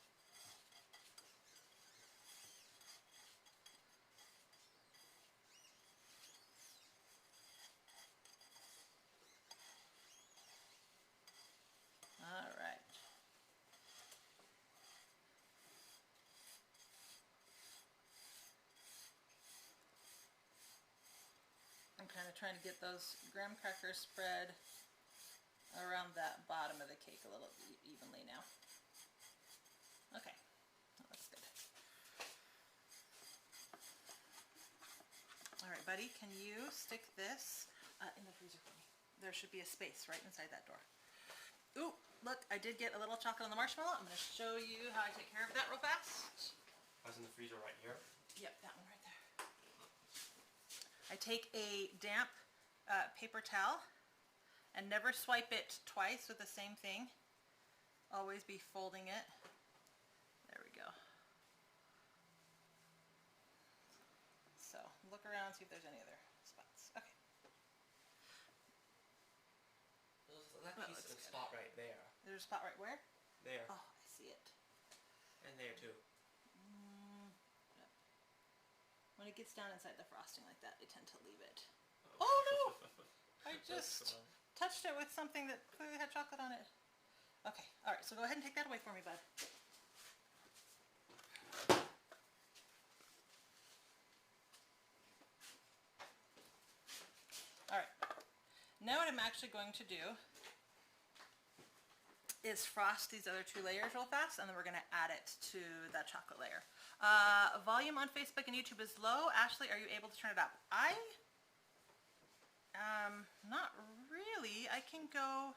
Speaker 1: All right. I'm kind of trying to get those graham crackers spread around that bottom of the cake a little evenly now. Okay, that's good. All right, buddy, can you stick this in the freezer for me? There should be a space right inside that door. Ooh, look, I did get a little chocolate on the marshmallow. I'm going to show you how I take care of that real fast.
Speaker 3: I was in the freezer right here.
Speaker 1: Yep, that one right there. I take a damp paper towel and never swipe it twice with the same thing. Always be folding it. There we go. So look around, see if there's any other spots. Okay.
Speaker 3: That piece of spot right there.
Speaker 1: There's a spot right where?
Speaker 3: There.
Speaker 1: Oh, I see it.
Speaker 3: And there too.
Speaker 1: Yep. When it gets down inside the frosting like that, they tend to leave it. Oh no! I just touched it with something that clearly had chocolate on it. Okay, alright, so go ahead and take that away for me, bud. Alright, now what I'm actually going to do is frost these other two layers real fast, and then we're going to add it to that chocolate layer. Volume on Facebook and YouTube is low. Ashlee, are you able to turn it up? Not really. I can go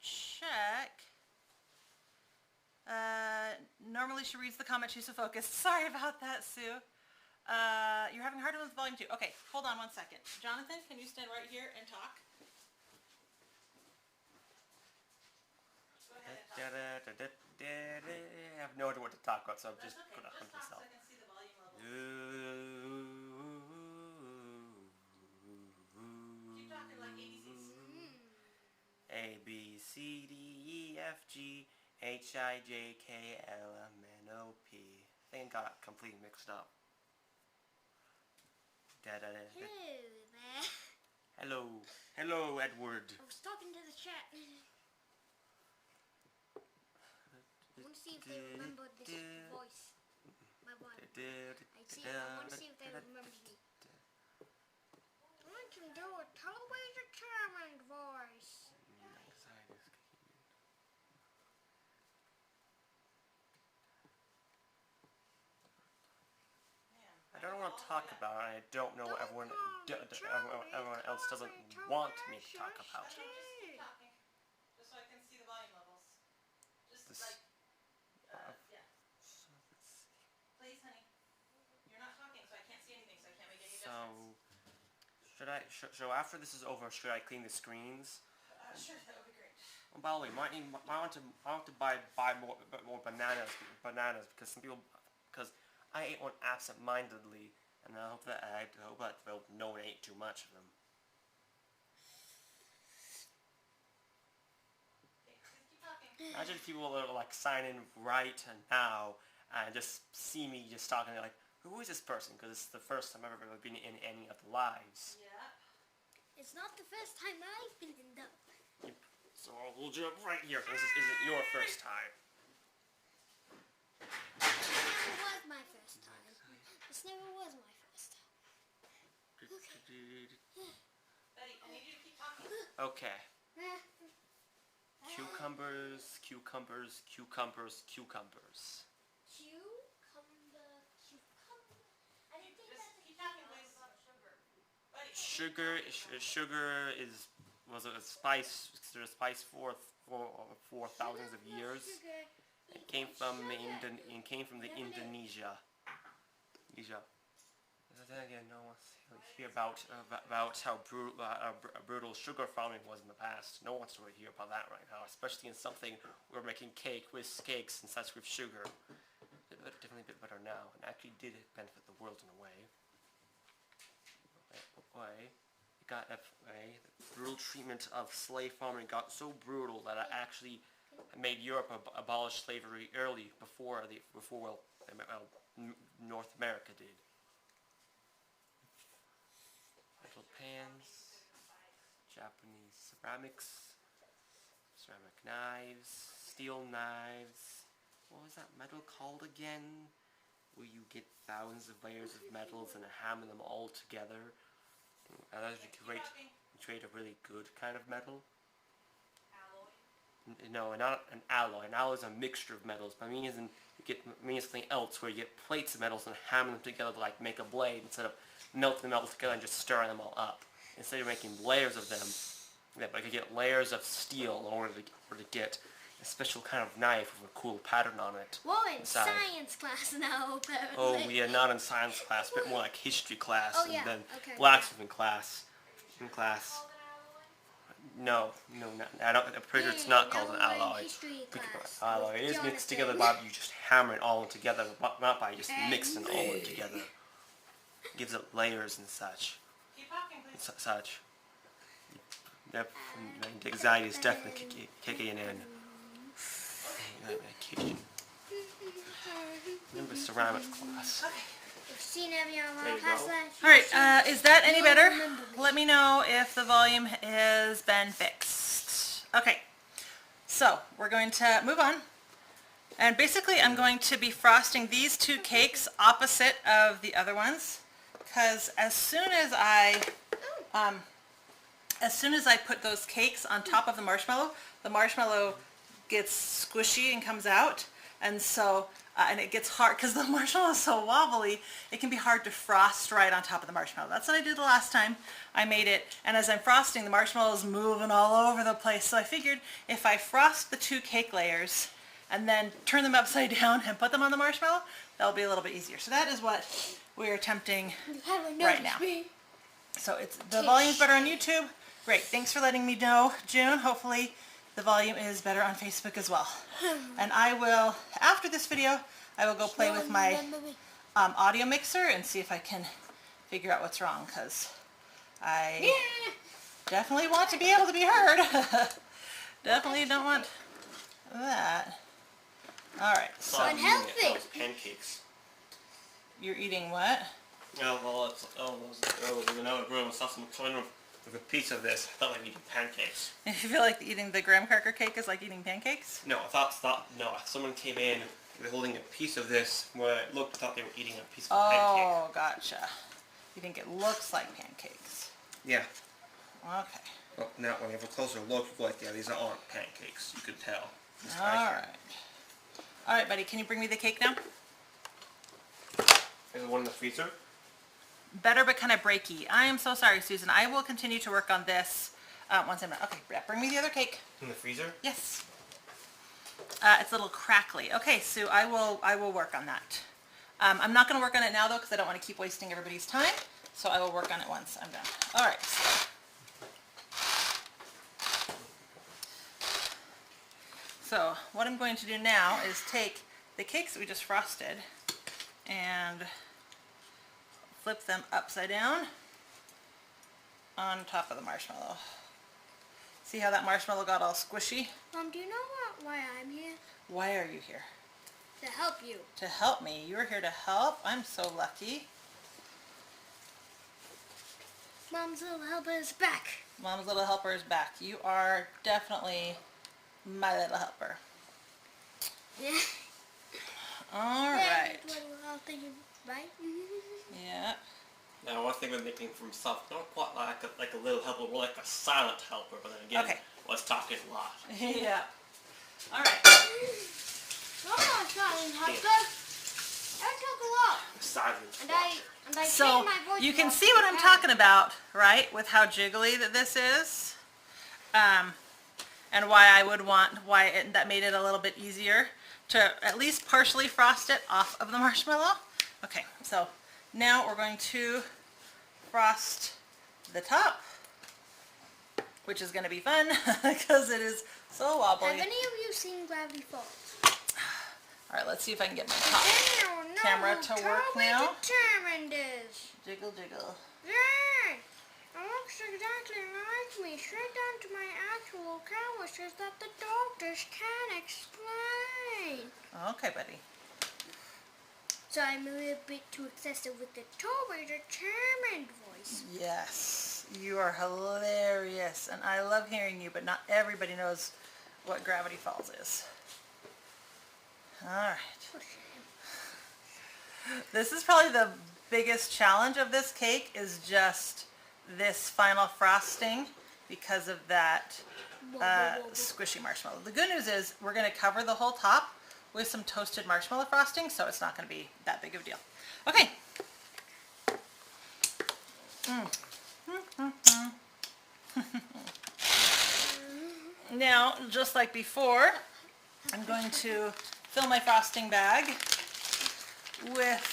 Speaker 1: check. Normally she reads the comment, she's so focused. Sorry about that, Sue. You're having a hard time with volume too. Okay, hold on one second. Jonathan, can you stand right here and talk? Go ahead and talk.
Speaker 3: I have no idea what to talk about, so I'm just
Speaker 1: Okay.
Speaker 3: gonna hunt
Speaker 1: Just talk
Speaker 3: myself.
Speaker 1: so I can see the volume level. Keep talking like ABCs.
Speaker 3: A B C D E F G H I J K L M N O P. I think I got completely mixed up.
Speaker 4: Hello there.
Speaker 3: Hello. Hello, Edward.
Speaker 4: I was talking to the chat. I want to see if they remember this voice. My voice. I want to see if they remember me. I can do a totally determined voice.
Speaker 3: I don't want to talk about, and I don't know what everyone else doesn't want me to talk about.
Speaker 1: Just keep talking, just so I can see the volume levels. Just
Speaker 3: This-
Speaker 1: like, yeah.
Speaker 3: So let's see.
Speaker 1: Please, honey. You're not talking, so I can't see anything, so I can't make any
Speaker 3: So,
Speaker 1: adjustments.
Speaker 3: so after this is over, should I clean the screens?
Speaker 1: Sure, that would be great.
Speaker 3: Well, by the way, I want to buy more bananas because some people, because I ate one absent-mindedly, and I hope that no one ate too much of them.
Speaker 1: Okay, just keep talking.
Speaker 3: Imagine if people are like sign in right now and just see me just talking. They're like, who is this person? Because it's the first time I've ever been in any of the lives.
Speaker 1: Yeah.
Speaker 4: It's not the first time I've been in them.
Speaker 3: So we'll jump right here. This isn't your first time.
Speaker 4: This never was my first time. This never was my first time.
Speaker 1: Betty, I need you to keep talking.
Speaker 3: Okay. Cucumbers, cucumbers, cucumbers, cucumbers.
Speaker 4: Cucumber. I didn't think
Speaker 1: Just
Speaker 4: that's
Speaker 1: keep talking, please. Betty.
Speaker 3: Sugar was a spice. Considered a spice for thousands of years. It came from Indonesia. Then again, no one wants to hear about how brutal sugar farming was in the past. No one wants to hear about that right now, especially in something we're making cakes and such with sugar. Definitely a bit better now, and actually did benefit the world in a way. The brutal treatment of slave farming got so brutal that it actually made Europe abolish slavery early before North America did. Metal pans, Japanese ceramic knives, steel knives. What was that metal called again? Where you get thousands of layers of metals and hammer them all together. And that's create a really good kind of metal.
Speaker 1: Alloy.
Speaker 3: No, not an alloy. An alloy is a mixture of metals. But you get something else where you get plates of metals and hammer them together to like make a blade instead of melting them all together and just stirring them all up. Instead of making layers of them, but I could get layers of steel in order to get a special kind of knife with a cool pattern on it.
Speaker 4: We're in
Speaker 3: inside.
Speaker 4: science class now, apparently.
Speaker 3: Oh, we are not in science class, but more like history class,
Speaker 4: Oh, yeah,
Speaker 3: and then
Speaker 4: okay.
Speaker 3: blacksmithing class. No, I'm pretty sure it's not called an
Speaker 4: now we're in
Speaker 3: alloy.
Speaker 4: history class
Speaker 3: Alloy.
Speaker 4: with
Speaker 3: It is mixed
Speaker 4: Jonathan.
Speaker 3: together by you just hammer it all together, not by just mixing it all together. It gives it layers and such.
Speaker 1: Keep talking, please.
Speaker 3: Such. Yep, anxiety is definitely kicking in. Medication. Remember ceramics class.
Speaker 4: We've seen every
Speaker 3: There
Speaker 4: other
Speaker 3: you
Speaker 4: class
Speaker 3: go.
Speaker 4: last
Speaker 1: Alright, is that any better?
Speaker 4: remember me.
Speaker 1: Let me know if the volume has been fixed. Okay, so we're going to move on. And basically I'm going to be frosting these two cakes opposite of the other ones. Because as soon as I put those cakes on top of the marshmallow gets squishy and comes out. And so, and it gets hard, because the marshmallow is so wobbly, it can be hard to frost right on top of the marshmallow. That's what I did the last time I made it. And as I'm frosting, the marshmallow is moving all over the place. So I figured if I frost the two cake layers and then turn them upside down and put them on the marshmallow, that'll be a little bit easier. So that is what we're attempting
Speaker 4: You haven't
Speaker 1: right
Speaker 4: noticed
Speaker 1: now.
Speaker 4: me.
Speaker 1: So it's the volume's better on YouTube. Great, thanks for letting me know, June. Hopefully the volume is better on Facebook as well. And I will, after this video, I will go play with my audio mixer and see if I can figure out what's wrong, because I definitely want to be able to be heard. Definitely don't want that. Alright, so
Speaker 4: Unhealthy.
Speaker 3: Pancakes.
Speaker 1: you're eating what?
Speaker 3: Oh, well, I saw someone coming with a piece of this. I thought I'd be eating pancakes.
Speaker 1: You feel like eating the graham cracker cake is like eating pancakes?
Speaker 3: No, no, someone came in holding a piece of this. When I looked, I thought they were eating a piece of pancake.
Speaker 1: Oh, gotcha. You think it looks like pancakes?
Speaker 3: Yeah.
Speaker 1: Okay.
Speaker 3: Well, now when you have a closer look, you're like, yeah, these aren't pancakes. You could tell.
Speaker 1: Alright. Alright, buddy, can you bring me the cake now?
Speaker 3: Is the one in the freezer?
Speaker 1: better but kind of breaky. I am so sorry, Susan. I will continue to work on this once I'm done. Okay, bring me the other cake.
Speaker 3: In the freezer?
Speaker 1: Yes. It's a little crackly. Okay, Sue, I will work on that. I'm not going to work on it now though because I don't want to keep wasting everybody's time. So I will work on it once I'm done. All right. So what I'm going to do now is take the cakes that we just frosted and flip them upside down on top of the marshmallow. See how that marshmallow got all squishy?
Speaker 4: Mom, do you know why I'm here?
Speaker 1: Why are you here?
Speaker 4: To help you.
Speaker 1: To help me. You're here to help. I'm so lucky.
Speaker 4: Mom's little helper is back.
Speaker 1: Mom's little helper is back. You are definitely my little helper.
Speaker 4: Yeah.
Speaker 1: All right.
Speaker 4: Right?
Speaker 1: Yeah.
Speaker 3: Now, one thing with making from soft, not quite like a little helper, more like a silent helper, but then again,
Speaker 1: Okay.
Speaker 3: was talking a lot.
Speaker 1: Yeah. All right.
Speaker 4: I'm not silent helper. I talk a lot.
Speaker 3: Silent.
Speaker 4: And I
Speaker 1: So
Speaker 4: change my voice
Speaker 1: you can
Speaker 4: a lot
Speaker 1: see what I'm
Speaker 4: sometimes.
Speaker 1: talking about, right? With how jiggly that this is, and why I would want that made it a little bit easier to at least partially frost it off of the marshmallow. Okay, so now we're going to frost the top, which is going to be fun because it is so wobbly.
Speaker 4: Have any of you seen Gravity Falls?
Speaker 1: All right, let's see if I can get my top
Speaker 4: Then you'll know
Speaker 1: camera
Speaker 4: who
Speaker 1: to work now.
Speaker 4: determined is.
Speaker 1: Jiggle, jiggle.
Speaker 4: Yeah, it looks exactly like me, straight down to my actual calluses that the doctors can't explain.
Speaker 1: Okay, buddy.
Speaker 4: So I'm a little bit too excessive with the totally determined voice.
Speaker 1: Yes, you are hilarious, and I love hearing you, but not everybody knows what Gravity Falls is. All right.
Speaker 4: For shame.
Speaker 1: This is probably the biggest challenge of this cake is just this final frosting because of that
Speaker 4: Whoa, whoa, whoa, whoa.
Speaker 1: squishy marshmallow. The good news is we're going to cover the whole top with some toasted marshmallow frosting, so it's not going to be that big of a deal. Okay. Now, just like before, I'm going to fill my frosting bag with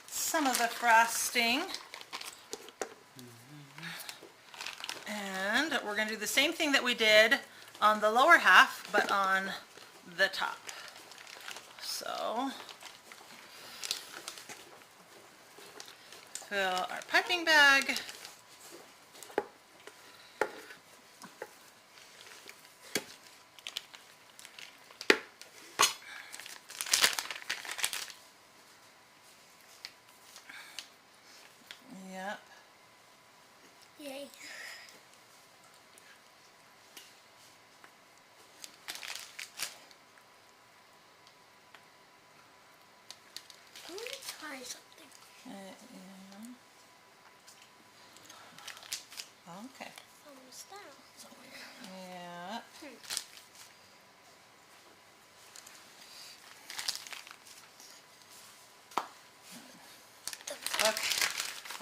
Speaker 1: some of the frosting. And we're going to do the same thing that we did on the lower half, but on the top. So, fill our piping bag. Yep.
Speaker 4: Yay. I want to try something.
Speaker 1: Yeah. Okay.
Speaker 4: Thumbs down.
Speaker 1: Yeah. Okay.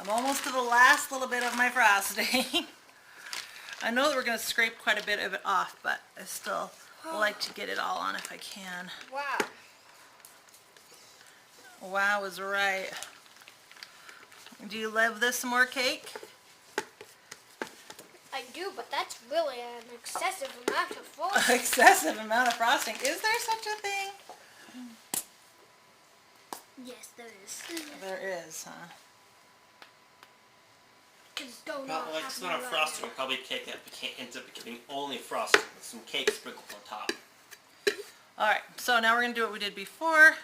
Speaker 1: I'm almost to the last little bit of my frosting. I know that we're going to scrape quite a bit of it off, but I still like to get it all on if I can.
Speaker 4: Wow.
Speaker 1: Wow is right. Do you love this more cake?
Speaker 4: I do, but that's really an excessive amount of force.
Speaker 1: Excessive amount of frosting. Is there such a thing?
Speaker 4: Yes, there is.
Speaker 1: There is, huh?
Speaker 3: Well, like it's not a frosting, it'll probably cake that ends up becoming only frosting with some cake sprinkled on top.
Speaker 1: Alright, so now we're going to do what we did before,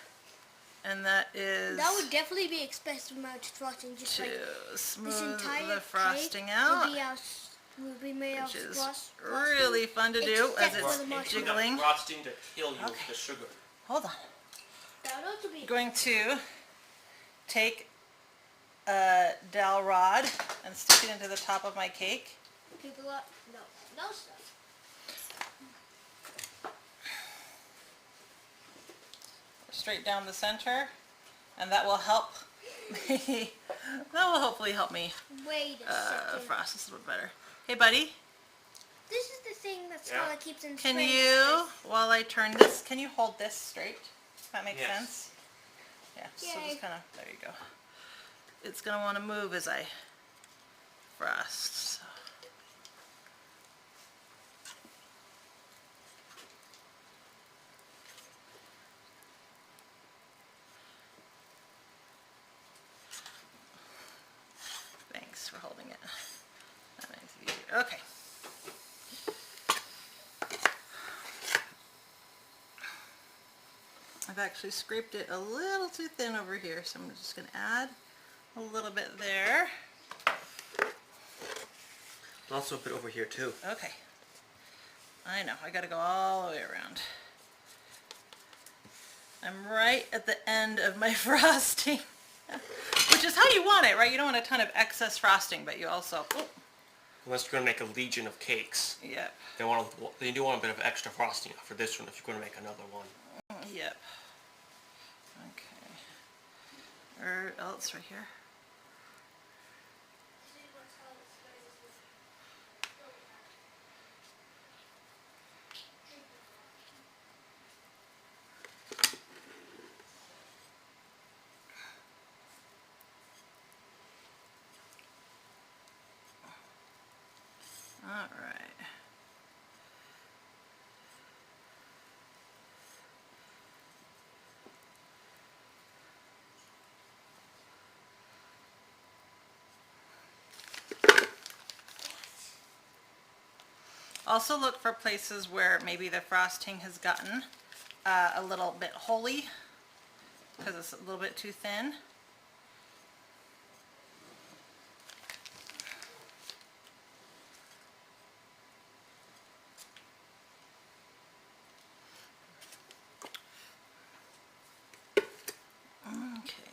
Speaker 1: and that is
Speaker 4: That would definitely be excessive amount of frosting, just
Speaker 1: to
Speaker 4: like this
Speaker 1: smooth
Speaker 4: entire
Speaker 1: the frosting
Speaker 4: cake
Speaker 1: out,
Speaker 4: will be made
Speaker 1: which
Speaker 4: of
Speaker 1: is
Speaker 4: frosting.
Speaker 1: really fun to do as
Speaker 4: Except for the
Speaker 1: it's
Speaker 4: marshmallow.
Speaker 1: jiggling.
Speaker 3: Frosting to kill you
Speaker 1: Okay.
Speaker 3: with the sugar.
Speaker 1: Hold on.
Speaker 4: That would also be
Speaker 1: I'm going to take a dowel rod and stick it into the top of my cake.
Speaker 4: people up. No stuff.
Speaker 1: Straight down the center, and that will help me That will hopefully help me
Speaker 4: Wait a second.
Speaker 1: frost this a little bit better. Hey, buddy,
Speaker 4: This is the thing that
Speaker 3: Yeah.
Speaker 4: Scarlett keeps in
Speaker 1: can
Speaker 4: spring.
Speaker 1: you, while I turn this, can you hold this straight? Does that make
Speaker 3: Yes.
Speaker 1: sense? Yeah, so
Speaker 4: Yay.
Speaker 1: just kind of, there you go. It's going to want to move as I frost. So. Thanks for holding it. That makes it easier. Okay. I've actually scraped it a little too thin over here, so I'm just going to add a little bit there.
Speaker 3: Also a bit over here too.
Speaker 1: Okay. I know, I got to go all the way around. I'm right at the end of my frosting, which is how you want it, right? You don't want a ton of excess frosting, but you also, oh,
Speaker 3: Unless you're going to make a legion of cakes.
Speaker 1: yep,
Speaker 3: They do want a bit of extra frosting for this one if you're going to make another one.
Speaker 1: yep. Okay. Oh, it's right here. All right. Also look for places where maybe the frosting has gotten a little bit holy because it's a little bit too thin. Okay.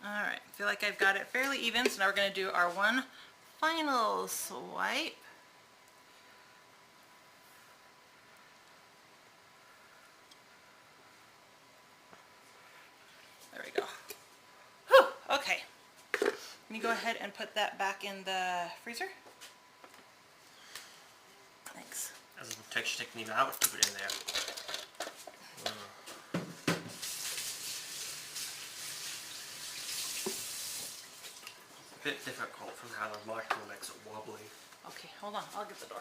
Speaker 1: All right, I feel like I've got it fairly even, so now we're going to do our one final swipe. There we go. Whew, okay. Can you go ahead and put that back in the freezer? Thanks.
Speaker 3: As a texture technique out, put it in there. A bit difficult from how the marshmallow makes it wobbly.
Speaker 1: Okay, hold on. I'll get the door.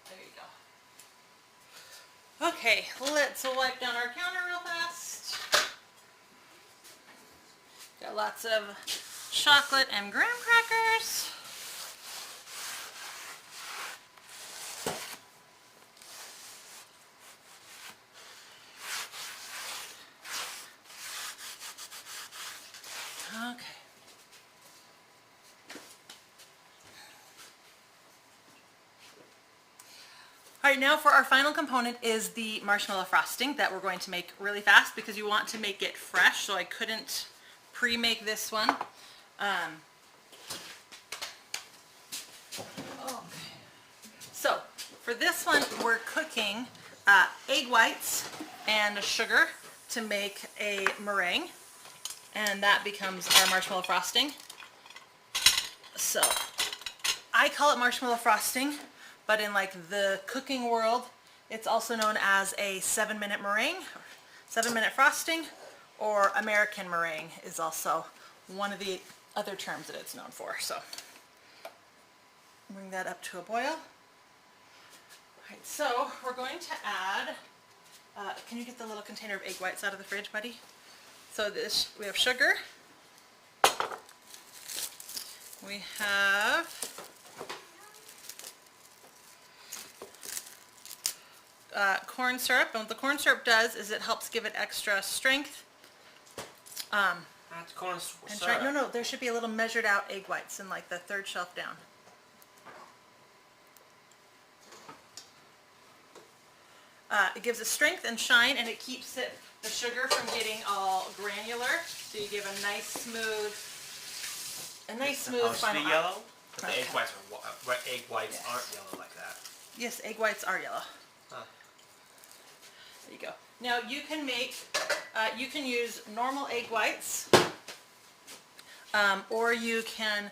Speaker 1: There you go. Okay, let's wipe down our counter real fast. Got lots of chocolate and graham crackers. Okay. All right, now for our final component is the marshmallow frosting that we're going to make really fast because you want to make it fresh, so I couldn't pre-make this one. So for this one, we're cooking egg whites and sugar to make a meringue, and that becomes our marshmallow frosting. So I call it marshmallow frosting, but in like the cooking world, it's also known as a 7-minute meringue, 7-minute frosting, or American meringue is also one of the other terms that it's known for. So bring that up to a boil. All right, so we're going to add, can you get the little container of egg whites out of the fridge, buddy? So this, we have sugar, we have corn syrup, and what the corn syrup does is it helps give it extra strength.
Speaker 3: That's corn
Speaker 1: And
Speaker 3: syrup.
Speaker 1: no, there should be a little measured out egg whites in like the third shelf down. It gives it strength and shine, and it keeps it, the sugar from getting all granular, so you give a nice smooth final.
Speaker 3: Yellow? But the
Speaker 1: Okay.
Speaker 3: egg whites aren't yellow like that.
Speaker 1: Yes, egg whites are yellow.
Speaker 3: Huh.
Speaker 1: There you go. Now you can you can use normal egg whites, or you can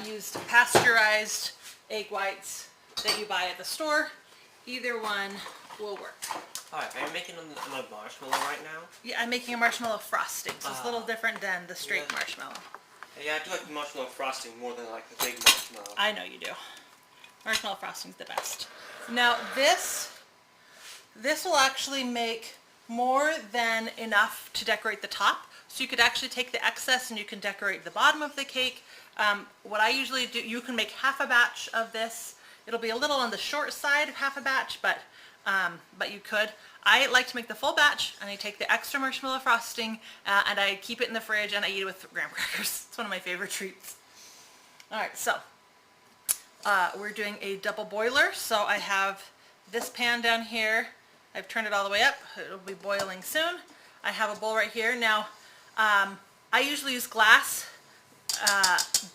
Speaker 1: use pasteurized egg whites that you buy at the store. Either one will work.
Speaker 3: Alright, are you making a marshmallow right now?
Speaker 1: Yeah, I'm making a marshmallow frosting, so it's a little different than the straight marshmallow.
Speaker 3: Yeah, I do like the marshmallow frosting more than like the big marshmallow.
Speaker 1: I know you do. Marshmallow frosting's the best. Now this will actually make more than enough to decorate the top. So you could actually take the excess and you can decorate the bottom of the cake. What I usually do, you can make half a batch of this. It'll be a little on the short side of half a batch, but you could. I like to make the full batch, and I take the extra marshmallow frosting, and I keep it in the fridge, and I eat it with graham crackers. It's one of my favorite treats. All right, so we're doing a double boiler. So I have this pan down here. I've turned it all the way up. It'll be boiling soon. I have a bowl right here. Now, I usually use glass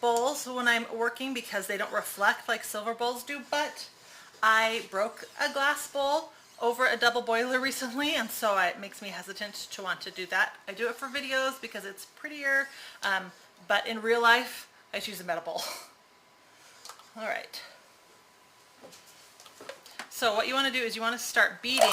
Speaker 1: bowls when I'm working because they don't reflect like silver bowls do, but I broke a glass bowl over a double boiler recently, and so it makes me hesitant to want to do that. I do it for videos because it's prettier, but in real life, I choose a metal bowl. All right. So what you want to do is you want to start beating.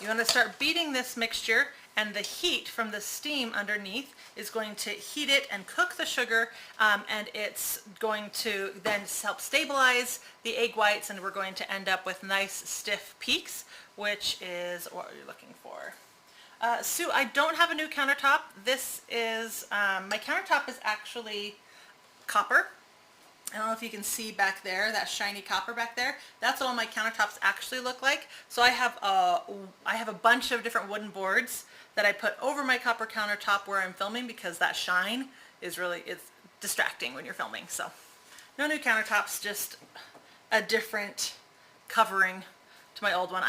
Speaker 1: You want to start beating this mixture, and the heat from the steam underneath is going to heat it and cook the sugar, and it's going to then help stabilize the egg whites, and we're going to end up with nice stiff peaks, which is what you're looking for. Sue, I don't have a new countertop. This is, my countertop is actually copper. I don't know if you can see back there, that shiny copper back there. That's what all my countertops actually look like. So I have a bunch of different wooden boards that I put over my copper countertop where I'm filming, because that shine is it's distracting when you're filming. So no new countertops, just a different covering to my old one.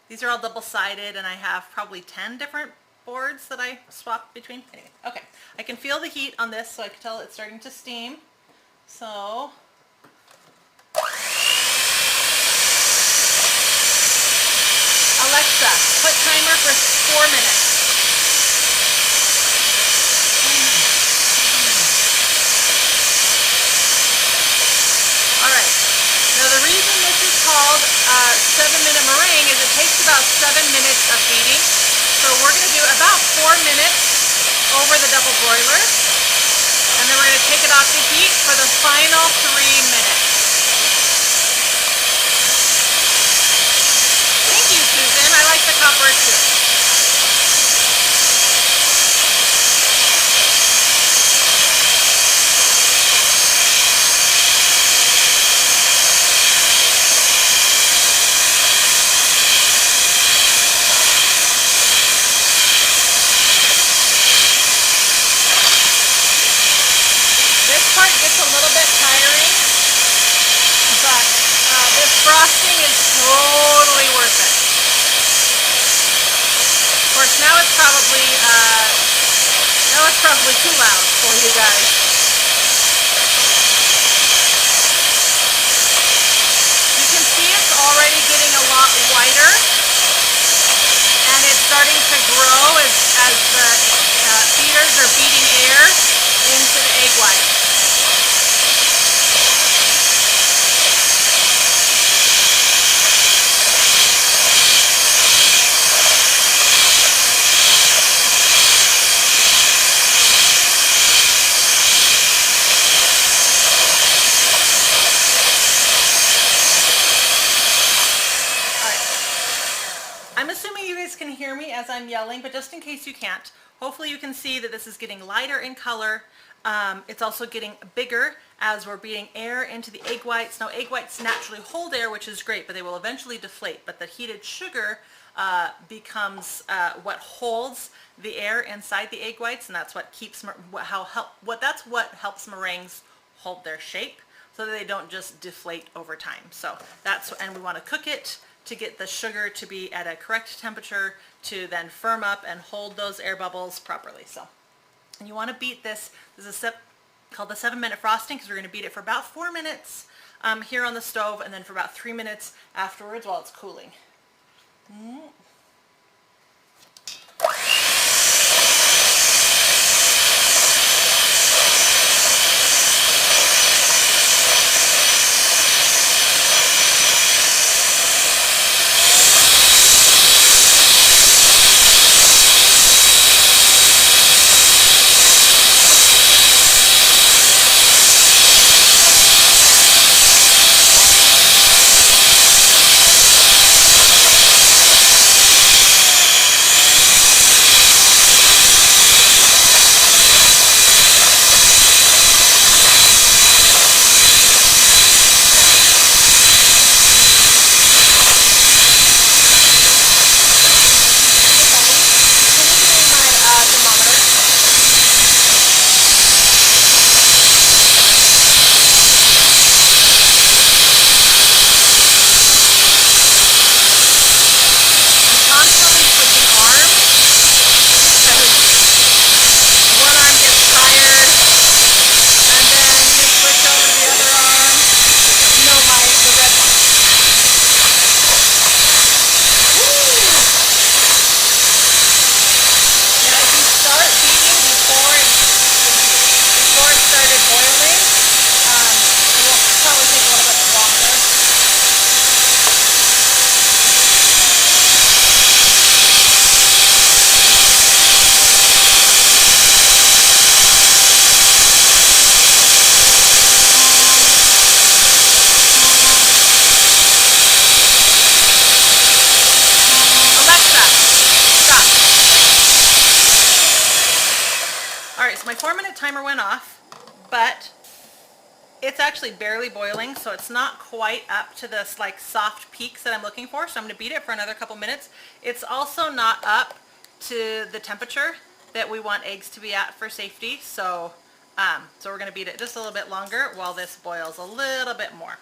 Speaker 1: These are all double-sided, and I have probably 10 different boards that I swap between. Anyway, okay. I can feel the heat on this, so I can tell it's starting to steam. So, Alexa, put timer for 4 minutes. All right. Now the reason this is called 7-minute meringue is it takes about 7 minutes of beating. So we're going to do about 4 minutes over the double broiler. And then we're going to take it off the heat for the final 3 minutes. Thank you, Susan. I like the copper too. Frosting is totally worth it. Of course, now it's probably too loud for you guys. You can see it's already getting a lot whiter, and it's starting to grow as the beaters are beating air into the egg white. I'm assuming you guys can hear me as I'm yelling, but just in case you can't, hopefully you can see that this is getting lighter in color. It's also getting bigger as we're beating air into the egg whites. Now egg whites naturally hold air, which is great, but they will eventually deflate. But the heated sugar becomes what holds the air inside the egg whites, and that's what keeps that's what helps meringues hold their shape. so that they don't just deflate over time. So that's, and we want to cook it to get the sugar to be at a correct temperature to then firm up and hold those air bubbles properly. So, and you want to beat this. This is a step called the 7-minute frosting, because we're going to beat it for about 4 minutes here on the stove, and then for about 3 minutes afterwards while it's cooling. My 4-minute timer went off, but it's actually barely boiling, so it's not quite up to this like soft peaks that I'm looking for, so I'm going to beat it for another couple minutes. It's also not up to the temperature that we want eggs to be at for safety, so we're going to beat it just a little bit longer while this boils a little bit more.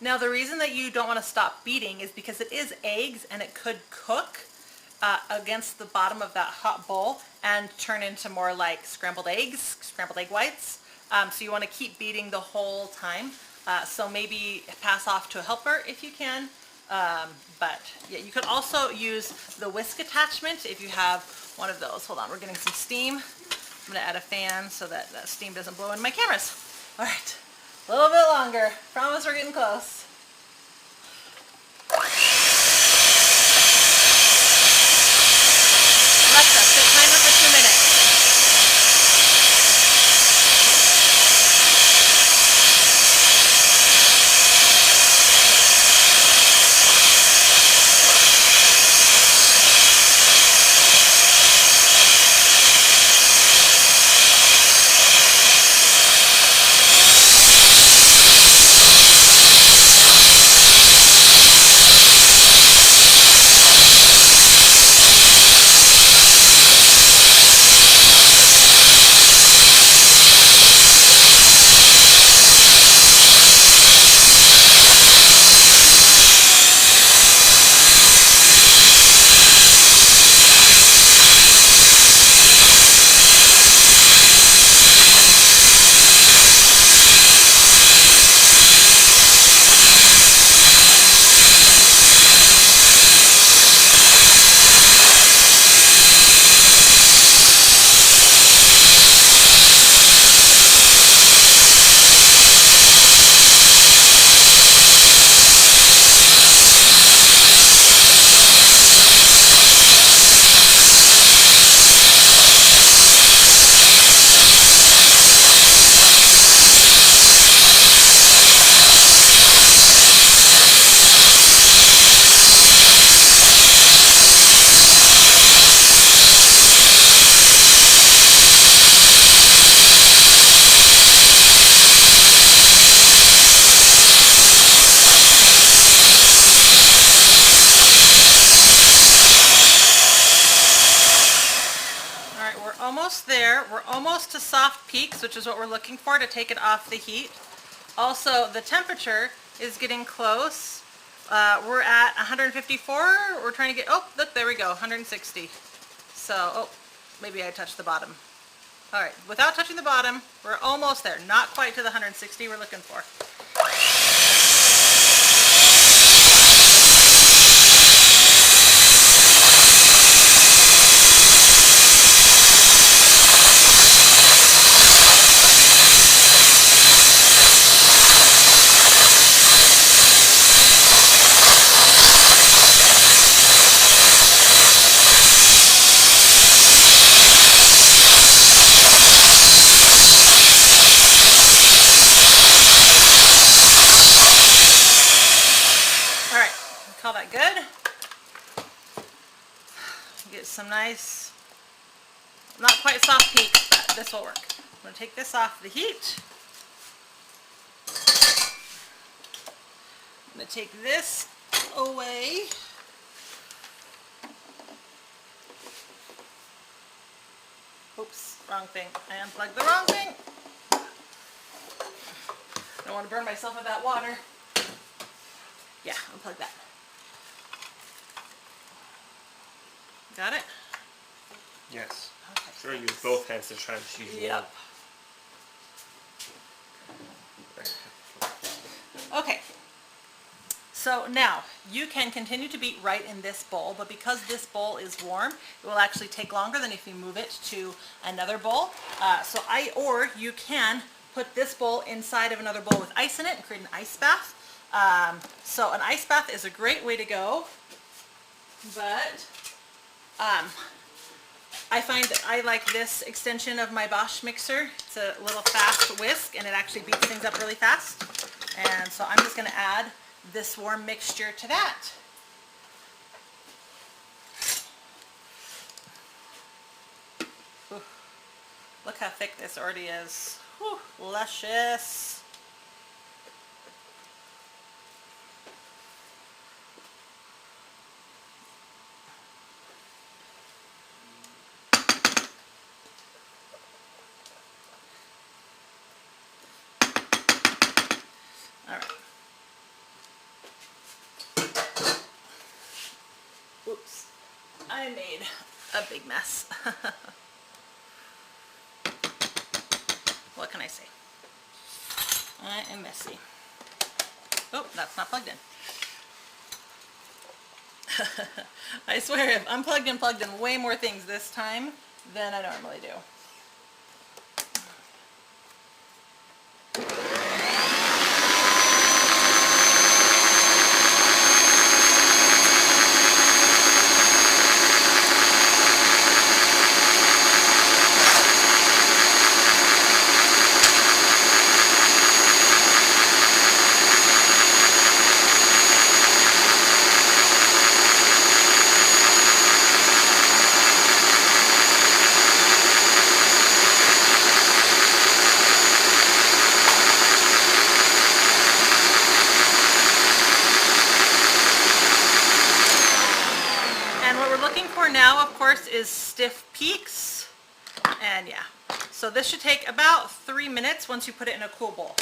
Speaker 1: Now the reason that you don't want to stop beating is because it is eggs and it could cook against the bottom of that hot bowl and turn into more like scrambled eggs, scrambled egg whites. So you want to keep beating the whole time. So maybe pass off to a helper if you can. But yeah, you could also use the whisk attachment if you have one of those. Hold on, we're getting some steam. I'm going to add a fan so that that steam doesn't blow in my cameras. All right. A little bit longer. Promise we're getting close. Alexa, set timer for 2 minutes. there. We're almost to soft peaks, which is what we're looking for to take it off the heat. Also, the temperature is getting close. We're at 154. We're trying to get, oh, look, there we go, 160. So, oh, maybe I touched the bottom. All right, without touching the bottom, we're almost there. Not quite to the 160 we're looking for. Call that good. Get some nice, not quite soft peaks, but this will work. I'm going to take this off the heat. I'm going to take this away. Oops, wrong thing. I unplugged the wrong thing. I don't want to burn myself with that water. Yeah, unplug that. Got it?
Speaker 3: Yes.
Speaker 1: Okay.
Speaker 3: Sure, use both hands to try and choose one.
Speaker 1: Yep. Okay. So now, you can continue to beat right in this bowl, but because this bowl is warm, it will actually take longer than if you move it to another bowl. Or you can put this bowl inside of another bowl with ice in it and create an ice bath. So an ice bath is a great way to go, but I find that I like this extension of my Bosch mixer. It's a little fast whisk and it actually beats things up really fast. And so I'm just going to add this warm mixture to that. Ooh, look how thick this already is. Whew, luscious. Oops, I made a big mess. What can I say? I am messy. Oh, that's not plugged in. I swear, if I'm plugged in way more things this time than I normally do. Now, of course, is stiff peaks, and yeah, so this should take about 3 minutes once you put it in a cool bowl.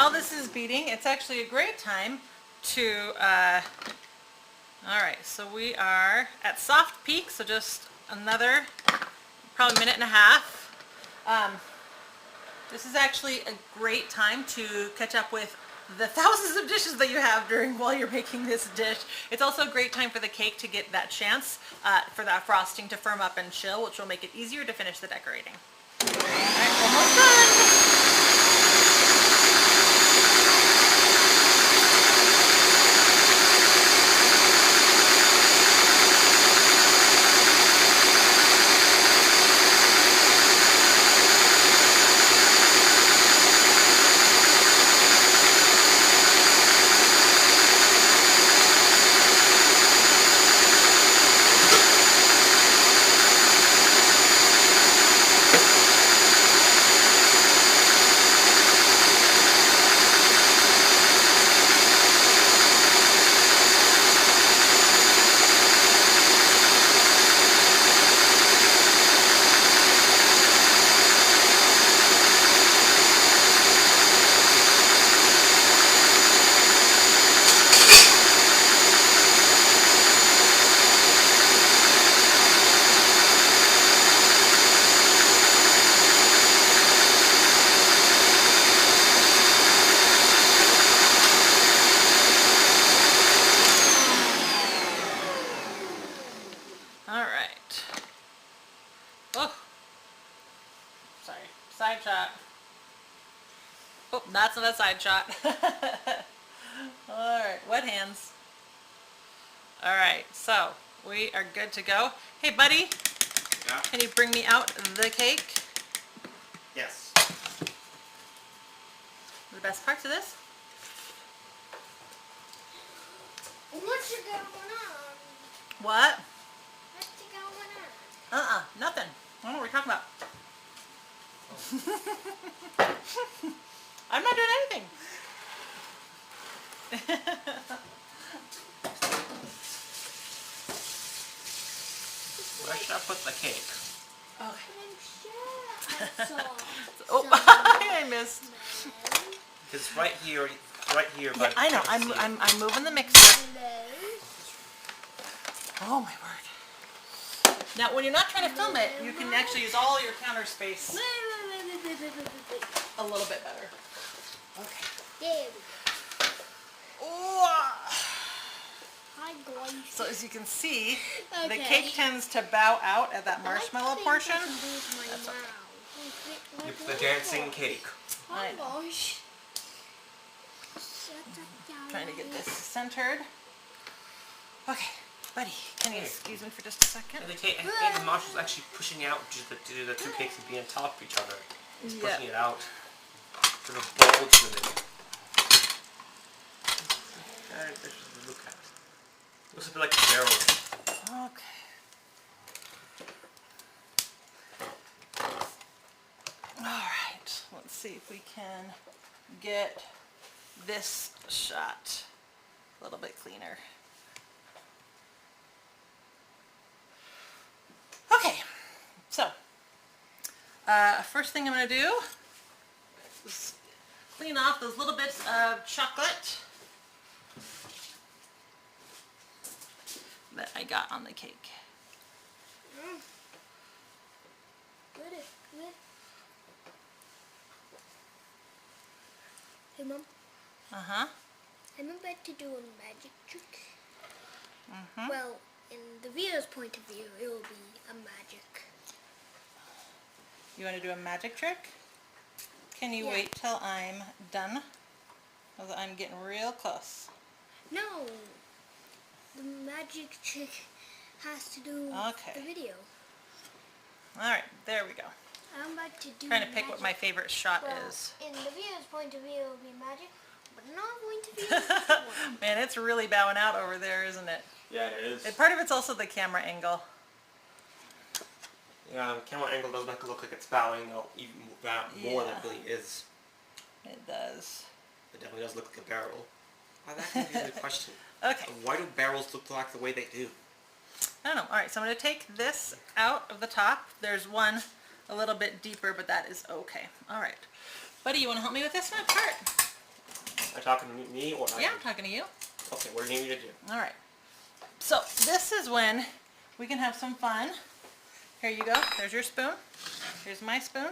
Speaker 1: while this is beating, it's actually a great time to, all right, so we are at soft peak, so just another probably minute and a half. This is actually a great time to catch up with the thousands of dishes that you have while you're making this dish. It's also a great time for the cake to get that chance for that frosting to firm up and chill, which will make it easier to finish the decorating. All right, almost done. Side shot. Oh, that's not a side shot. Alright, wet hands. Alright, so we are good to go. Hey buddy,
Speaker 3: Yeah?
Speaker 1: can you bring me out the cake?
Speaker 3: Yes.
Speaker 1: The best parts of this?
Speaker 4: What's going on?
Speaker 1: What?
Speaker 4: What's going on?
Speaker 1: Nothing. I don't know what we're talking about. I'm not doing anything.
Speaker 3: Where should I put the cake?
Speaker 1: Okay. Oh, I missed.
Speaker 3: It's right here,
Speaker 1: Yeah,
Speaker 3: but
Speaker 1: I know. I'm moving the mixer. Oh my word. Now, when you're not trying to film it, you can actually use all your counter space a little bit better. Okay.
Speaker 4: There we go.
Speaker 1: Oh.
Speaker 4: Hi guys.
Speaker 1: So as you can see, the
Speaker 4: Okay.
Speaker 1: cake tends to bow out at that marshmallow portion.
Speaker 3: That's the dancing cake.
Speaker 4: Hi
Speaker 1: I know.
Speaker 4: guys.
Speaker 1: Trying to get this centered. Okay, buddy, can you excuse me for just a second?
Speaker 3: And the cake, I think the marshmallow's actually pushing out to the two cakes and being on top of each other. It's pushing it out. Sort of bulge in it. And this is the look at it. Looks a bit like a barrel.
Speaker 1: Okay. Alright, let's see if we can get this shot a little bit cleaner. Okay, so first thing I'm going to do is clean off those little bits of chocolate that I got on the cake.
Speaker 4: Good. Hey Mom,
Speaker 1: Uh-huh.
Speaker 4: I'm about to do a magic trick. Well, in the viewer's point of view, it will be a magic.
Speaker 1: You want to do a magic trick? Can you
Speaker 4: Yeah.
Speaker 1: wait till I'm done? Because I'm getting real close.
Speaker 4: No, the magic trick has to do
Speaker 1: Okay.
Speaker 4: with the video.
Speaker 1: Alright, there we go.
Speaker 4: I'm about to do
Speaker 1: Trying to pick what my
Speaker 4: magic.
Speaker 1: favorite shot
Speaker 4: Well,
Speaker 1: is.
Speaker 4: in the viewer's point of view, it will be magic, but not going to be this one.
Speaker 1: Man, it's really bowing out over there, isn't it?
Speaker 3: Yeah, it is.
Speaker 1: And part of it's also the camera angle.
Speaker 3: Yeah, camera angle does make it look like it's bowing out even more than it
Speaker 1: Yeah.
Speaker 3: really is.
Speaker 1: It does.
Speaker 3: It definitely does look like a barrel. That can be the question.
Speaker 1: Okay.
Speaker 3: Why do barrels look like the way they do?
Speaker 1: I don't know. Alright, so I'm going to take this out of the top. There's one a little bit deeper, but that is okay. Alright. Buddy, you want to help me with this part?
Speaker 3: Are you talking to me or
Speaker 1: Yeah, I'm talking to you.
Speaker 3: Okay, what do you need me to do?
Speaker 1: All right. So this is when we can have some fun. Here you go. There's your spoon. Here's my spoon.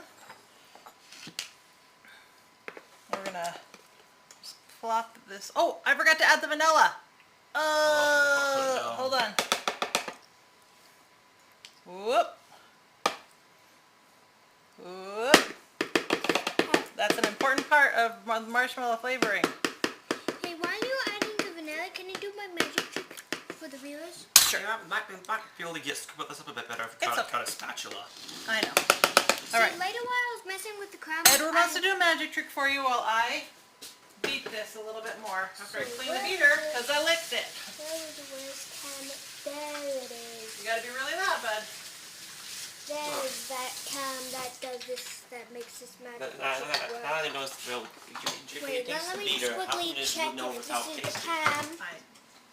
Speaker 1: We're gonna just flop this. Oh, I forgot to add the vanilla.
Speaker 3: No.
Speaker 1: Hold on. Whoop. Whoop. That's an important part of marshmallow flavoring.
Speaker 4: Hey, while you're adding the vanilla, can you do my magic trick for the viewers?
Speaker 1: Sure.
Speaker 3: Yeah, might be able to scoop this up a bit better if
Speaker 1: It's
Speaker 3: you
Speaker 1: okay.
Speaker 3: got a spatula.
Speaker 1: I know.
Speaker 4: See,
Speaker 1: All right.
Speaker 4: later while I was messing with the crumb,
Speaker 1: Edward wants to do a magic trick for you while I beat this a little bit more after I clean the beater because I licked it.
Speaker 4: There it is.
Speaker 1: You gotta be really loud, bud.
Speaker 4: There is that cam that does this, that makes this magic trick work.
Speaker 3: Now I noticed the
Speaker 4: Wait, now let me just quickly check if this is the cam.
Speaker 1: I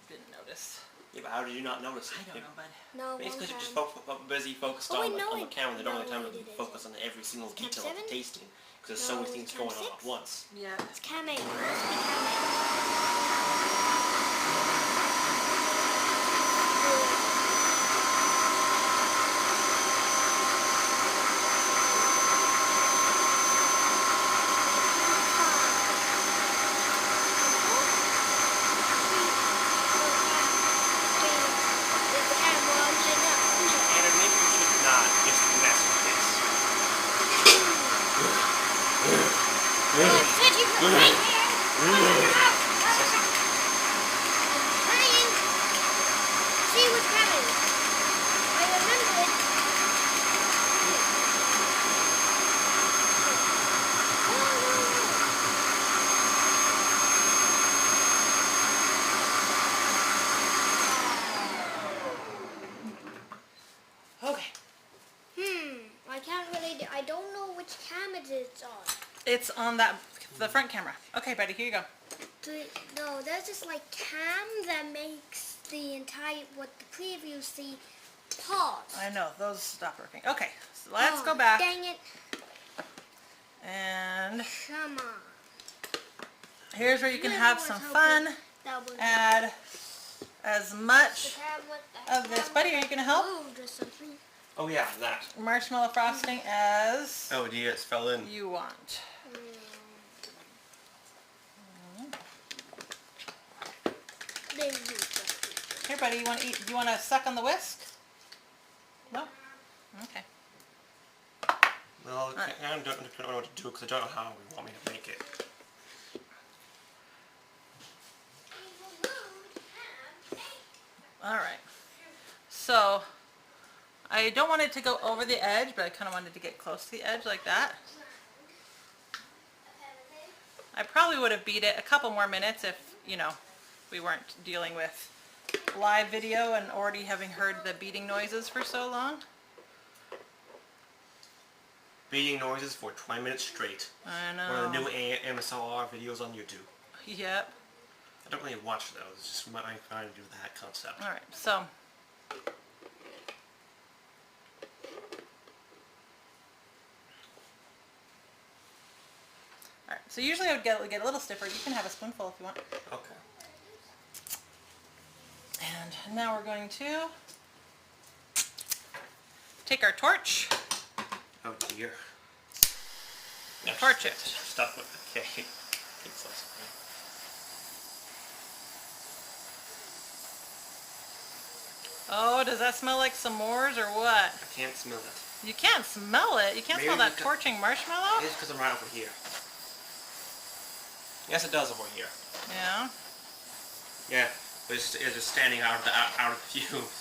Speaker 1: didn't notice.
Speaker 3: Yeah, but how did you not notice it?
Speaker 1: I don't know, bud.
Speaker 4: No,
Speaker 3: It's
Speaker 4: one
Speaker 3: because you're just
Speaker 4: cam.
Speaker 3: busy focused
Speaker 4: Oh,
Speaker 3: on,
Speaker 4: wait, no,
Speaker 3: on the camera. They don't have time to
Speaker 4: it is.
Speaker 3: focus on every single
Speaker 4: Cam
Speaker 3: detail of the
Speaker 4: 7?
Speaker 3: tasting because there's so
Speaker 4: No,
Speaker 3: many things
Speaker 4: cam
Speaker 3: going on
Speaker 4: 6?
Speaker 3: at once.
Speaker 1: Yeah.
Speaker 4: It's cam 8. It must be cam 8.
Speaker 3: And maybe you should not just mess with this.
Speaker 4: See what's coming. I remember it.
Speaker 1: Okay.
Speaker 4: I can't really. I don't know which cam it is on.
Speaker 1: It's on the front camera. Okay, buddy, here you go.
Speaker 4: No, there's this like cam that makes the entire what the preview see pause.
Speaker 1: I know, those stopped working. Okay, so let's go back
Speaker 4: Dang it!
Speaker 1: and
Speaker 4: Come on.
Speaker 1: here's where you can
Speaker 4: Really
Speaker 1: have
Speaker 4: was
Speaker 1: some
Speaker 4: hoping
Speaker 1: fun.
Speaker 4: that was
Speaker 1: Add as
Speaker 4: the
Speaker 1: much
Speaker 4: cam with
Speaker 1: of this. Buddy, are you gonna help?
Speaker 4: moved or something.
Speaker 3: Oh yeah, that.
Speaker 1: Marshmallow frosting as
Speaker 3: Oh dear, it fell in.
Speaker 1: you want.
Speaker 4: They moved something.
Speaker 1: Here, buddy, you want to eat? You want to suck on the whisk? No. Okay.
Speaker 3: Well,
Speaker 1: Alright.
Speaker 3: I don't know what to do because I don't know how we want me to make it.
Speaker 1: All right. So I don't want it to go over the edge, but I kind of wanted to get close to the edge like that. I probably would have beat it a couple more minutes if, you know, we weren't dealing with live video and already having heard the beating noises for so long.
Speaker 3: Beating noises for 20 minutes straight.
Speaker 1: I
Speaker 3: One of the
Speaker 1: know.
Speaker 3: new MSLR videos on YouTube.
Speaker 1: Yep.
Speaker 3: I don't really watch those. It's just my trying to do that concept.
Speaker 1: All right. So all right. So usually I would get a little stiffer. You can have a spoonful if you want.
Speaker 3: Okay.
Speaker 1: And now we're going to take our torch.
Speaker 3: Oh dear.
Speaker 1: Torch it.
Speaker 3: Stuff with the cake. It's so funny.
Speaker 1: Oh, does that smell like s'mores or what?
Speaker 3: I can't smell it.
Speaker 1: You can't smell it. You can't
Speaker 3: Maybe
Speaker 1: smell that
Speaker 3: because-
Speaker 1: torching marshmallow?
Speaker 3: It's because I'm right over here. Yes, it does over here.
Speaker 1: Yeah.
Speaker 3: Yeah, but it's just standing out of the fumes.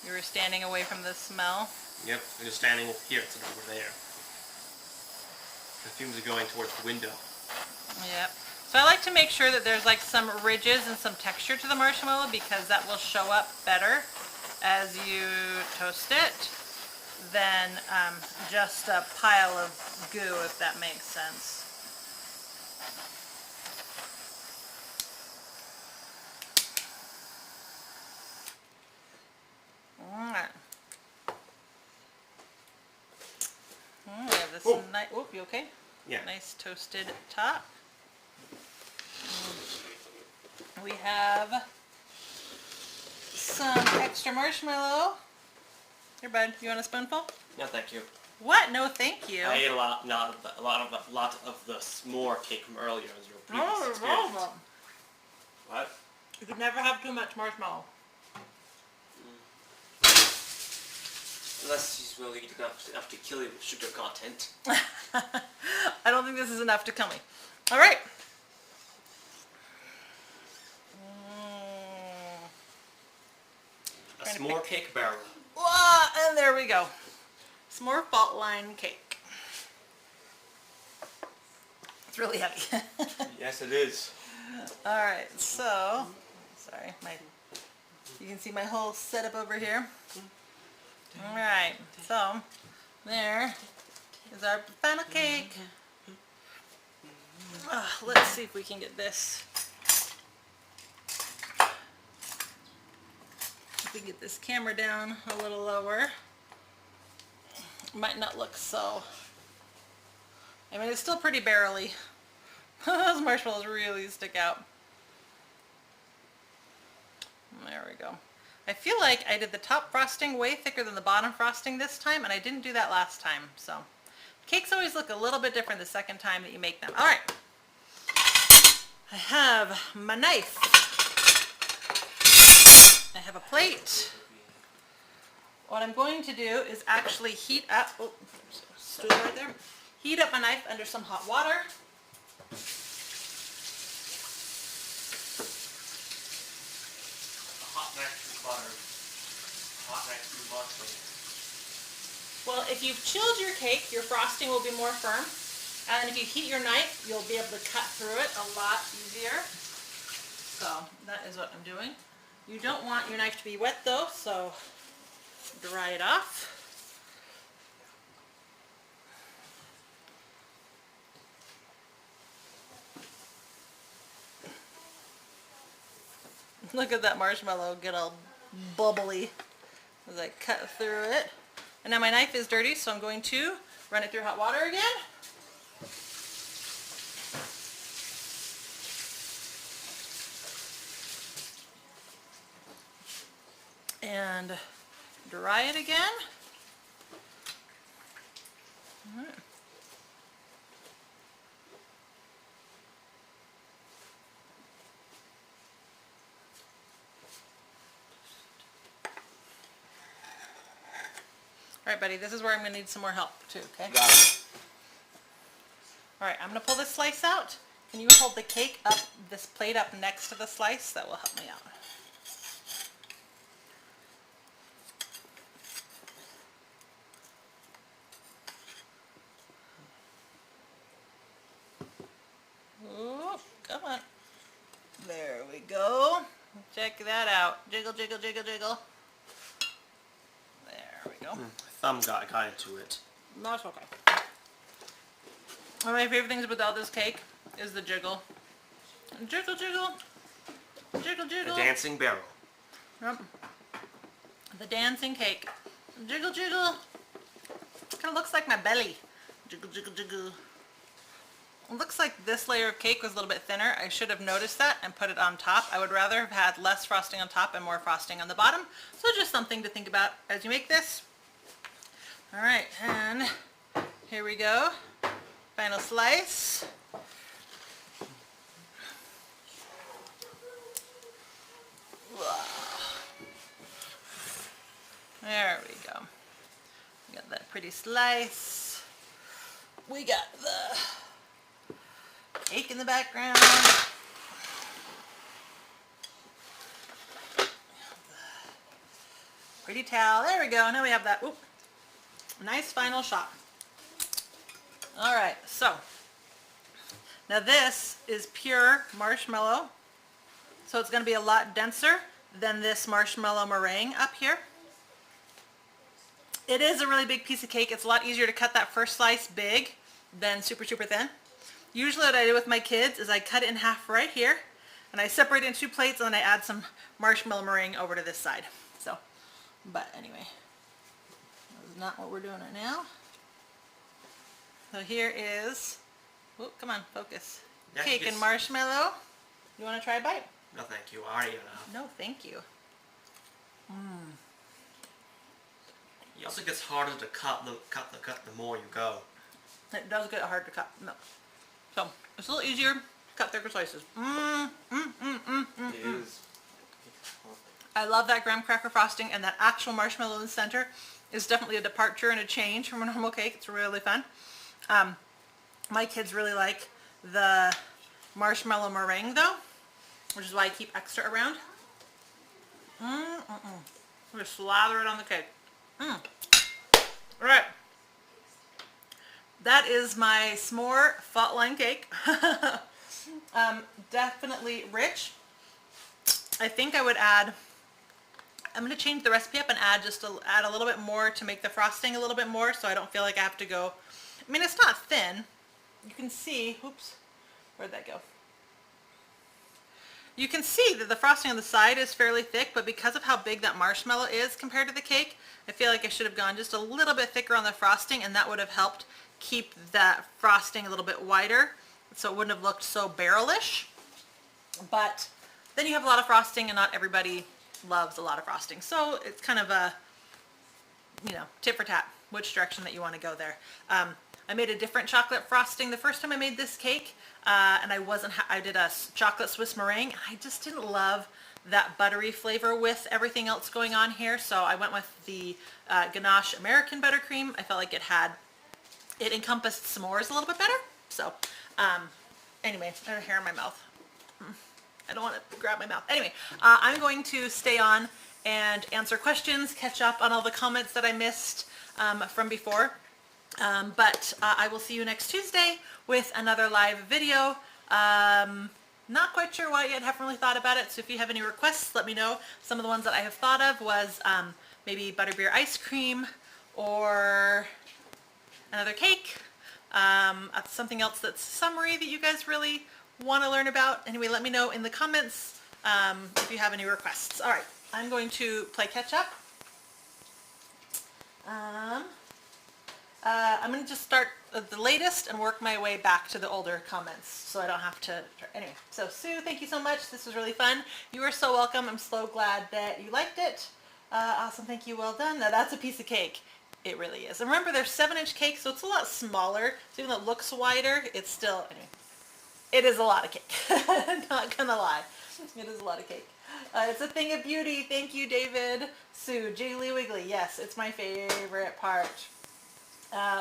Speaker 1: You were standing away from the smell.
Speaker 3: Yep, I'm just standing over here instead of over there. The fumes are going towards the window.
Speaker 1: Yep. So I like to make sure that there's like some ridges and some texture to the marshmallow because that will show up better as you toast it than just a pile of goo, if that makes sense. Alright. We have this
Speaker 3: Oh.
Speaker 1: nice, oh, you okay?
Speaker 3: Yeah.
Speaker 1: Nice toasted top. We have some extra marshmallow. Here, bud, you want a spoonful?
Speaker 3: No, thank you.
Speaker 1: What? No, thank you.
Speaker 3: I ate a lot of the s'more cake from earlier as your previous
Speaker 1: Oh,
Speaker 3: experience.
Speaker 1: no.
Speaker 3: What?
Speaker 1: You could never have too much marshmallow.
Speaker 3: Unless he's really eating enough to kill you with sugar content.
Speaker 1: I don't think this is enough to kill me. All right.
Speaker 3: A s'more cake barrel.
Speaker 1: And there we go. S'more fault line cake. It's really heavy.
Speaker 3: Yes, it is.
Speaker 1: All right, so sorry, you can see my whole setup over here. All right, so there is our final cake. Let's see if we can get this. If we can get this camera down a little lower. Might not look so. I mean, it's still pretty barely. Those marshmallows really stick out. There we go. I feel like I did the top frosting way thicker than the bottom frosting this time, and I didn't do that last time. So, cakes always look a little bit different the second time that you make them. All right. I have my knife. I have a plate. What I'm going to do is actually heat up, stool right there. Heat up my knife under some hot water.
Speaker 3: Hot knife through butter. Hot knife through marshmallow.
Speaker 1: Well, if you've chilled your cake, your frosting will be more firm. And if you heat your knife, you'll be able to cut through it a lot easier. So that is what I'm doing. You don't want your knife to be wet though, so dry it off. Look at that marshmallow get all bubbly as I cut through it. And now my knife is dirty, so I'm going to run it through hot water again. And dry it again. All right. All right, buddy, this is where I'm going to need some more help too, okay?
Speaker 3: Got it.
Speaker 1: All right, I'm going to pull this slice out. Can you hold the cake up, this plate up next to the slice? That will help me out. Ooh, come on. There we go. Check that out. Jiggle, jiggle, jiggle, jiggle. There we go.
Speaker 3: Thumb got into it.
Speaker 1: No, it's okay. One of my favorite things about this cake is the jiggle. Jiggle, jiggle. Jiggle, jiggle.
Speaker 3: The dancing barrel.
Speaker 1: Yep. The dancing cake. Jiggle, jiggle. Kind of looks like my belly. Jiggle, jiggle, jiggle. It looks like this layer of cake was a little bit thinner. I should have noticed that and put it on top. I would rather have had less frosting on top and more frosting on the bottom. So just something to think about as you make this. All right, and here we go. Final slice. There we go. We got that pretty slice. We got the cake in the background. Pretty towel. There we go. Now we have that. Oop. Nice final shot. All right. So now this is pure marshmallow. So it's going to be a lot denser than this marshmallow meringue up here. It is a really big piece of cake. It's a lot easier to cut that first slice big than super, super thin. Usually what I do with my kids is I cut it in half right here, and I separate it into 2 plates, and then I add some marshmallow meringue over to this side. So, but anyway, that's not what we're doing right now. So here is, oh, come on, focus.
Speaker 3: Yeah,
Speaker 1: Cake
Speaker 3: yes.
Speaker 1: and marshmallow. You want to try a bite?
Speaker 3: No, thank you. I already enough.
Speaker 1: No, thank you.
Speaker 3: It also gets harder to cut the more you go.
Speaker 1: It does get hard to cut. No. So it's a little easier to cut thicker slices.
Speaker 3: It is.
Speaker 1: I love that graham cracker frosting, and that actual marshmallow in the center is definitely a departure and a change from a normal cake. It's really fun. My kids really like the marshmallow meringue though, which is why I keep extra around. I'm gonna slather it on the cake. All right. That is my s'more fault line cake. Definitely rich. I think I would add, I'm going to change the recipe up and add add a little bit more to make the frosting a little bit more, so I don't feel like I have to go, I mean, it's not thin. You can see, oops, where'd that go? You can see that the frosting on the side is fairly thick, but because of how big that marshmallow is compared to the cake, I feel like I should have gone just a little bit thicker on the frosting, and that would have helped keep that frosting a little bit wider, so it wouldn't have looked so barrelish. But then you have a lot of frosting, and not everybody loves a lot of frosting. So it's kind of a, you know, tit for tat, which direction that you want to go there. I made a different chocolate frosting the first time I made this cake, and I did a chocolate Swiss meringue, and I just didn't love that buttery flavor with everything else going on here, so I went with the ganache American buttercream. I felt like it encompassed s'mores a little bit better. So anyway, I have hair in my mouth. I don't want to grab my mouth. Anyway, I'm going to stay on and answer questions, catch up on all the comments that I missed from before. But I will see you next Tuesday with another live video. Not quite sure what yet, haven't really thought about it, so if you have any requests, let me know. Some of the ones that I have thought of was maybe butterbeer ice cream, or another cake, something else that's summery that you guys really want to learn about. Anyway, let me know in the comments if you have any requests. All right, I'm going to play catch up. I'm going to just start at the latest and work my way back to the older comments, so I don't have to. Anyway, so Sue, thank you so much. This was really fun. You are so welcome. I'm so glad that you liked it. Awesome, thank you. Well done. Now that's a piece of cake. It really is. And remember, they're 7-inch cakes, so it's a lot smaller. So even though it looks wider, it's still, anyway, it is a lot of cake. Not gonna lie. It is a lot of cake. It's a thing of beauty. Thank you, David. Sue, Jiggly Wiggly. Yes, it's my favorite part.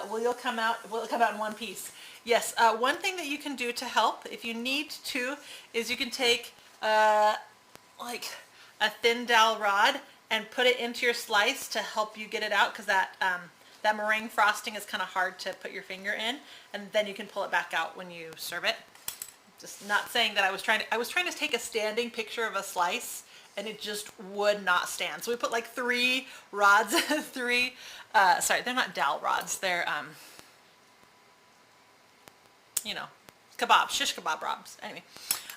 Speaker 1: Will it come out in one piece? Yes. One thing that you can do to help, if you need to, is you can take like a thin dowel rod and put it into your slice to help you get it out, because that meringue frosting is kind of hard to put your finger in, and then you can pull it back out when you serve it. Just not saying that I was trying to take a standing picture of a slice, and it just would not stand. So we put like 3 rods, sorry, they're not dowel rods, they're, you know, shish kebab rods. Anyway,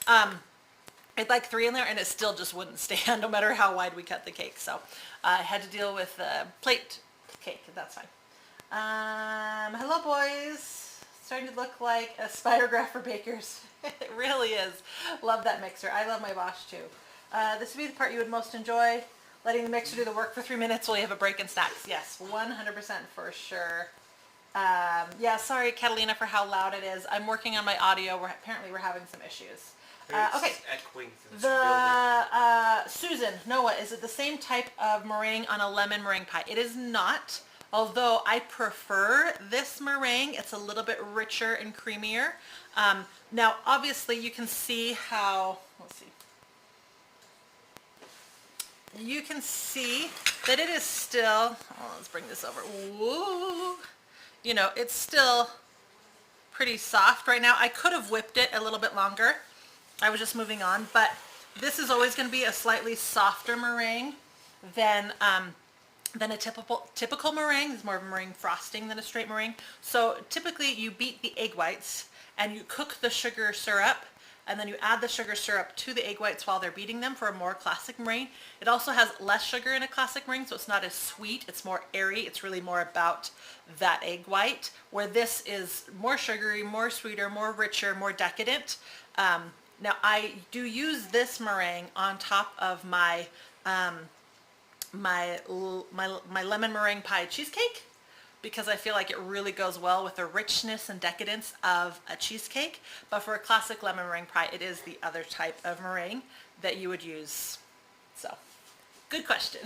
Speaker 1: I'd like 3 in there, and it still just wouldn't stand no matter how wide we cut the cake. So I had to deal with plate cake. That's fine. Hello, boys. Starting to look like a spirograph for bakers. It really is. Love that mixer. I love my Bosch too. This would be the part you would most enjoy. Letting the mixer do the work for 3 minutes while you have a break in snacks. Yes, 100% for sure. Yeah, sorry, Catalina, for how loud it is. I'm working on my audio. Apparently we're having some issues. Okay. Susan, Noah, is it the same type of meringue on a lemon meringue pie? It is not, although I prefer this meringue. It's a little bit richer and creamier. Now, obviously, you can see how, let's see. You can see that it is still, let's bring this over. Woo! You know, it's still pretty soft right now. I could have whipped it a little bit longer. I was just moving on, but this is always going to be a slightly softer meringue than a typical meringue. It's more of a meringue frosting than a straight meringue. So typically you beat the egg whites and you cook the sugar syrup, and then you add the sugar syrup to the egg whites while they're beating them for a more classic meringue. It also has less sugar in a classic meringue, so it's not as sweet. It's more airy. It's really more about that egg white, where this is more sugary, more sweeter, more richer, more decadent. Now I do use this meringue on top of my my lemon meringue pie cheesecake, because I feel like it really goes well with the richness and decadence of a cheesecake. But for a classic lemon meringue pie, it is the other type of meringue that you would use. So, good question.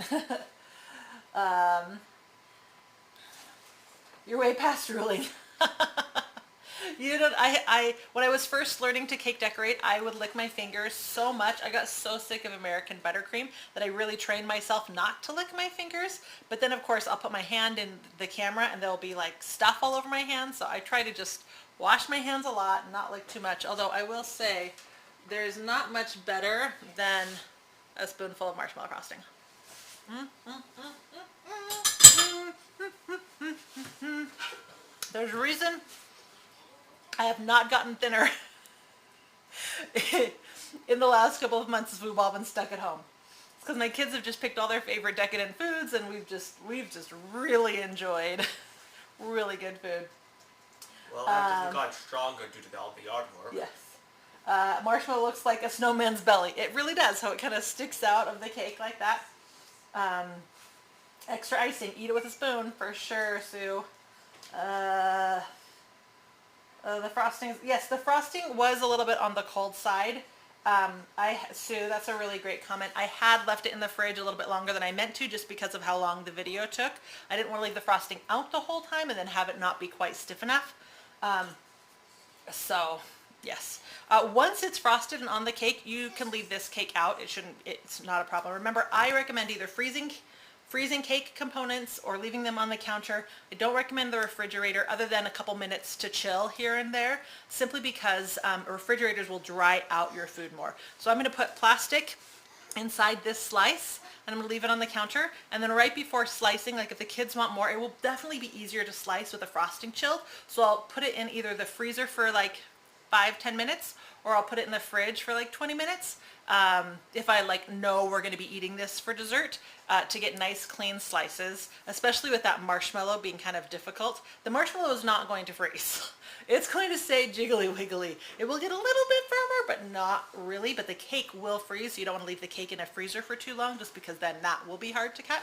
Speaker 1: You're way past ruling. You know, when I was first learning to cake decorate, I would lick my fingers so much. I got so sick of American buttercream that I really trained myself not to lick my fingers. But then, of course, I'll put my hand in the camera and there'll be like stuff all over my hands. So I try to just wash my hands a lot and not lick too much. Although I will say there's not much better than a spoonful of marshmallow frosting. There's a reason I have not gotten thinner in the last couple of months as we've all been stuck at home. It's because my kids have just picked all their favorite decadent foods, and we've just really enjoyed really good food.
Speaker 3: Well, I've gotten stronger due to all the yard work.
Speaker 1: Yes. Marshmallow looks like a snowman's belly. It really does, how it kind of sticks out of the cake like that. Extra icing. Eat it with a spoon for sure, Sue. The frosting, yes, the frosting was a little bit on the cold side. Sue, that's a really great comment. I had left it in the fridge a little bit longer than I meant to, just because of how long the video took. I didn't want to leave the frosting out the whole time and then have it not be quite stiff enough. So, yes. Once it's frosted and on the cake, you can leave this cake out. It's not a problem. Remember, I recommend either freezing cake components or leaving them on the counter. I don't recommend the refrigerator other than a couple minutes to chill here and there, simply because refrigerators will dry out your food more. So I'm going to put plastic inside this slice and I'm going to leave it on the counter, and then right before slicing, like if the kids want more, it will definitely be easier to slice with the frosting chilled. So I'll put it in either the freezer for like 5-10 minutes, or I'll put it in the fridge for like 20 minutes. If I know we're going to be eating this for dessert, to get nice clean slices, especially with that marshmallow being kind of difficult. The marshmallow is not going to freeze. It's going to stay jiggly wiggly. It will get a little bit firmer, but not really. But the cake will freeze, so you don't want to leave the cake in a freezer for too long, just because then that will be hard to cut.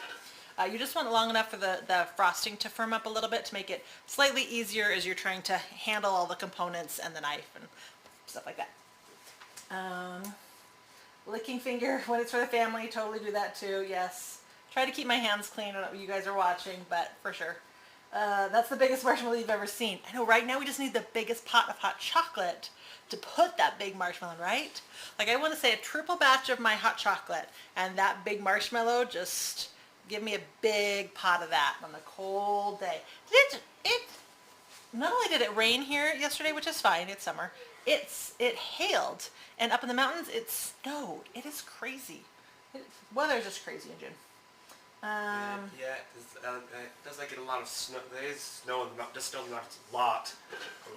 Speaker 1: You just want it long enough for the frosting to firm up a little bit to make it slightly easier as you're trying to handle all the components and the knife and stuff like that. Licking finger when it's for the family, totally do that too, yes. Try to keep my hands clean. I don't know if you guys are watching, but for sure. That's the biggest marshmallow you've ever seen. I know, right now we just need the biggest pot of hot chocolate to put that big marshmallow in, right? Like, I want to say a triple batch of my hot chocolate and that big marshmallow, just give me a big pot of that on a cold day. Not only did it rain here yesterday, which is fine, it's summer, it hailed, and up in the mountains it snowed. It is crazy. Weather's just crazy in June.
Speaker 3: It does get a lot of snow. There is snow in the mountains, just not a lot.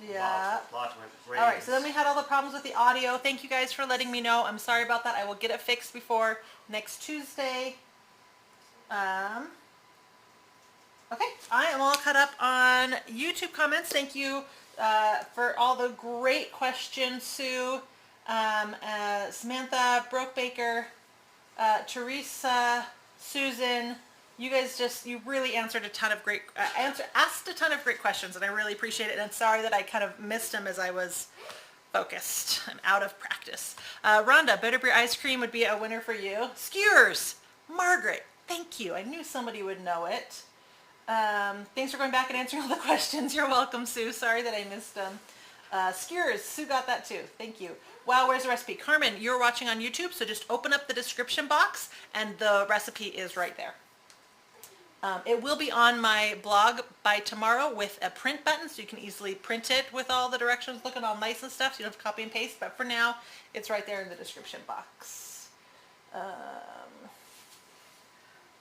Speaker 1: Yeah.
Speaker 3: A lot when it rains.
Speaker 1: All right, so then we had all the problems with the audio. Thank you guys for letting me know. I'm sorry about that. I will get it fixed before next Tuesday. Okay, I am all caught up on YouTube comments. Thank you for all the great questions, Sue, Samantha, Brooke Baker, Teresa, Susan. You guys you really answered a ton of great, asked a ton of great questions, and I really appreciate it. And I'm sorry that I kind of missed them as I was focused. I'm out of practice. Rhonda, butterbeer ice cream would be a winner for you. Skewers, Margaret, thank you. I knew somebody would know it. Thanks for going back and answering all the questions. You're welcome, Sue. Sorry that I missed them. Skewers, Sue got that too. Thank you. Wow, where's the recipe? Carmen, you're watching on YouTube, so just open up the description box and the recipe is right there. It will be on my blog by tomorrow with a print button, so you can easily print it with all the directions looking all nice and stuff, so you don't have to copy and paste, but for now, it's right there in the description box.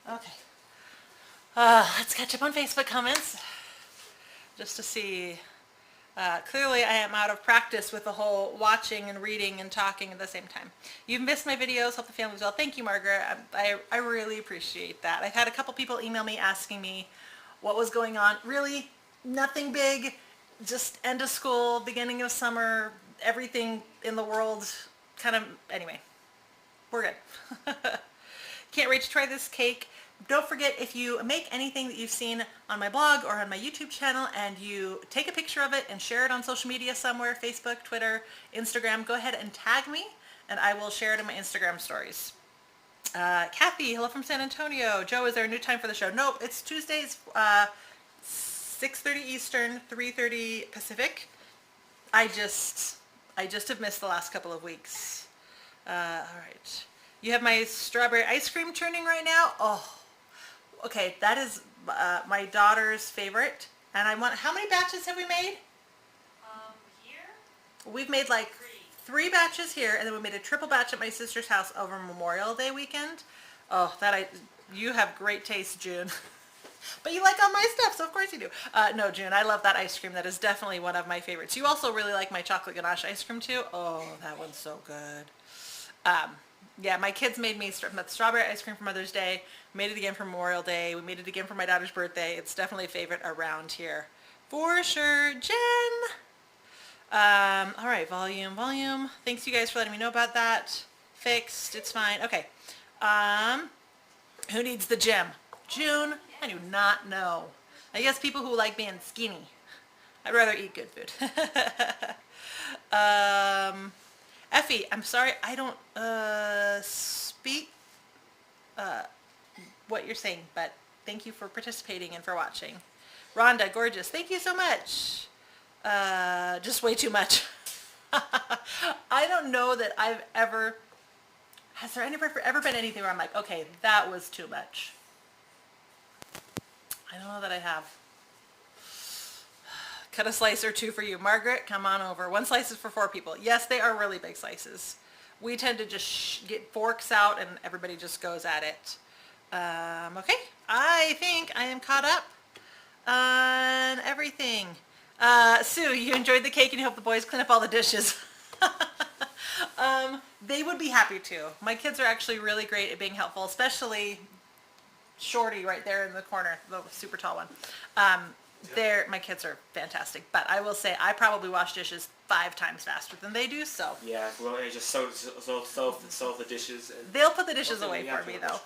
Speaker 1: Okay. Let's catch up on Facebook comments just to see. Clearly I am out of practice with the whole watching and reading and talking at the same time. You've missed my videos. Hope the family's well. Thank you, Margaret. I really appreciate that. I've had a couple people email me asking me what was going on. Really, nothing big. Just end of school, beginning of summer, everything in the world kind of, anyway, we're good. Can't wait to try this cake. Don't forget, if you make anything that you've seen on my blog or on my YouTube channel and you take a picture of it and share it on social media somewhere, Facebook, Twitter, Instagram, go ahead and tag me and I will share it in my Instagram stories. Kathy, hello from San Antonio. Joe, is there a new time for the show? Nope, it's Tuesdays, 6:30 Eastern, 3:30 Pacific. I just have missed the last couple of weeks. All right. You have my strawberry ice cream churning right now? Oh, okay, that is my daughter's favorite. And I want, how many batches have we made?
Speaker 2: Here?
Speaker 1: We've made like three batches here, and then we made a triple batch at my sister's house over Memorial Day weekend. Oh, you have great taste, June. But you like all my stuff, so of course you do. No, June, I love that ice cream. That is definitely one of my favorites. You also really like my chocolate ganache ice cream too. Oh, that one's so good. Yeah, my kids made me strawberry ice cream for Mother's Day. Made it again for Memorial Day. We made it again for my daughter's birthday. It's definitely a favorite around here. For sure. Jen! All right, volume. Thanks you guys for letting me know about that. Fixed. It's fine. Okay. Who needs the gym? June? I do not know. I guess people who like being skinny. I'd rather eat good food. Effie, I'm sorry, I don't speak what you're saying, but thank you for participating and for watching. Rhonda, gorgeous, thank you so much. Just way too much. I don't know that I've ever, has there ever been anything where I'm like, okay, that was too much? I don't know that I have. Cut a slice or two for you. Margaret, come on over. One slice is for 4 people. Yes, they are really big slices. We tend to just get forks out and everybody just goes at it. Okay, I think I am caught up on everything. Sue, you enjoyed the cake and you hope the boys clean up all the dishes. They would be happy to. My kids are actually really great at being helpful, especially Shorty right there in the corner, the super tall one. My kids are fantastic, but I will say I probably wash dishes 5 times faster than they do, so.
Speaker 3: Yeah, well, they just sew the dishes. And
Speaker 1: they'll put the dishes away for me, though.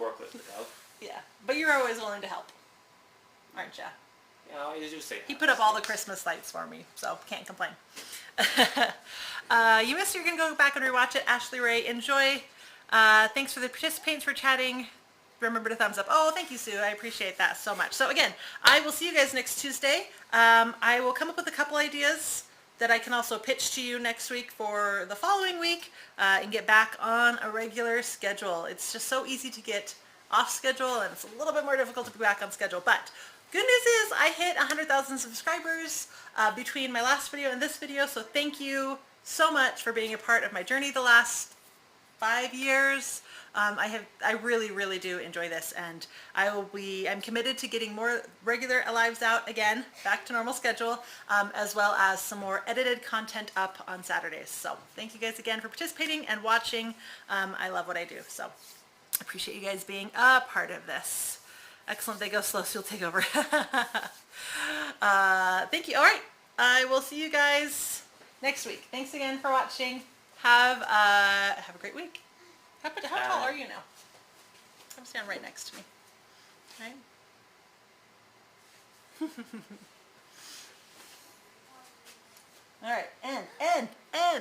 Speaker 1: Yeah, but you're always willing to help, aren't you?
Speaker 3: Yeah, I do say.
Speaker 1: He put up all the Christmas lights for me, so can't complain. You missed it, you're going to go back and rewatch it. Ashlee Ray, enjoy. Thanks for the participants, for chatting. Remember to thumbs up. Oh, thank you, Sue. I appreciate that so much. So again, I will see you guys next Tuesday. I will come up with a couple ideas that I can also pitch to you next week for the following week and get back on a regular schedule. It's just so easy to get off schedule and it's a little bit more difficult to be back on schedule. But good news is I hit 100,000 subscribers between my last video and this video. So thank you so much for being a part of my journey the last 5 years. I really do enjoy this, and I'm committed to getting more regular lives out again, back to normal schedule, as well as some more edited content up on Saturdays. So thank you guys again for participating and watching. I love what I do, so appreciate you guys being a part of this. Excellent. They go slow, so you'll take over. Thank you. All right, I will see you guys next week. Thanks again for watching. Have a great week. How tall are you now? Come stand right next to me. All right? All right, end.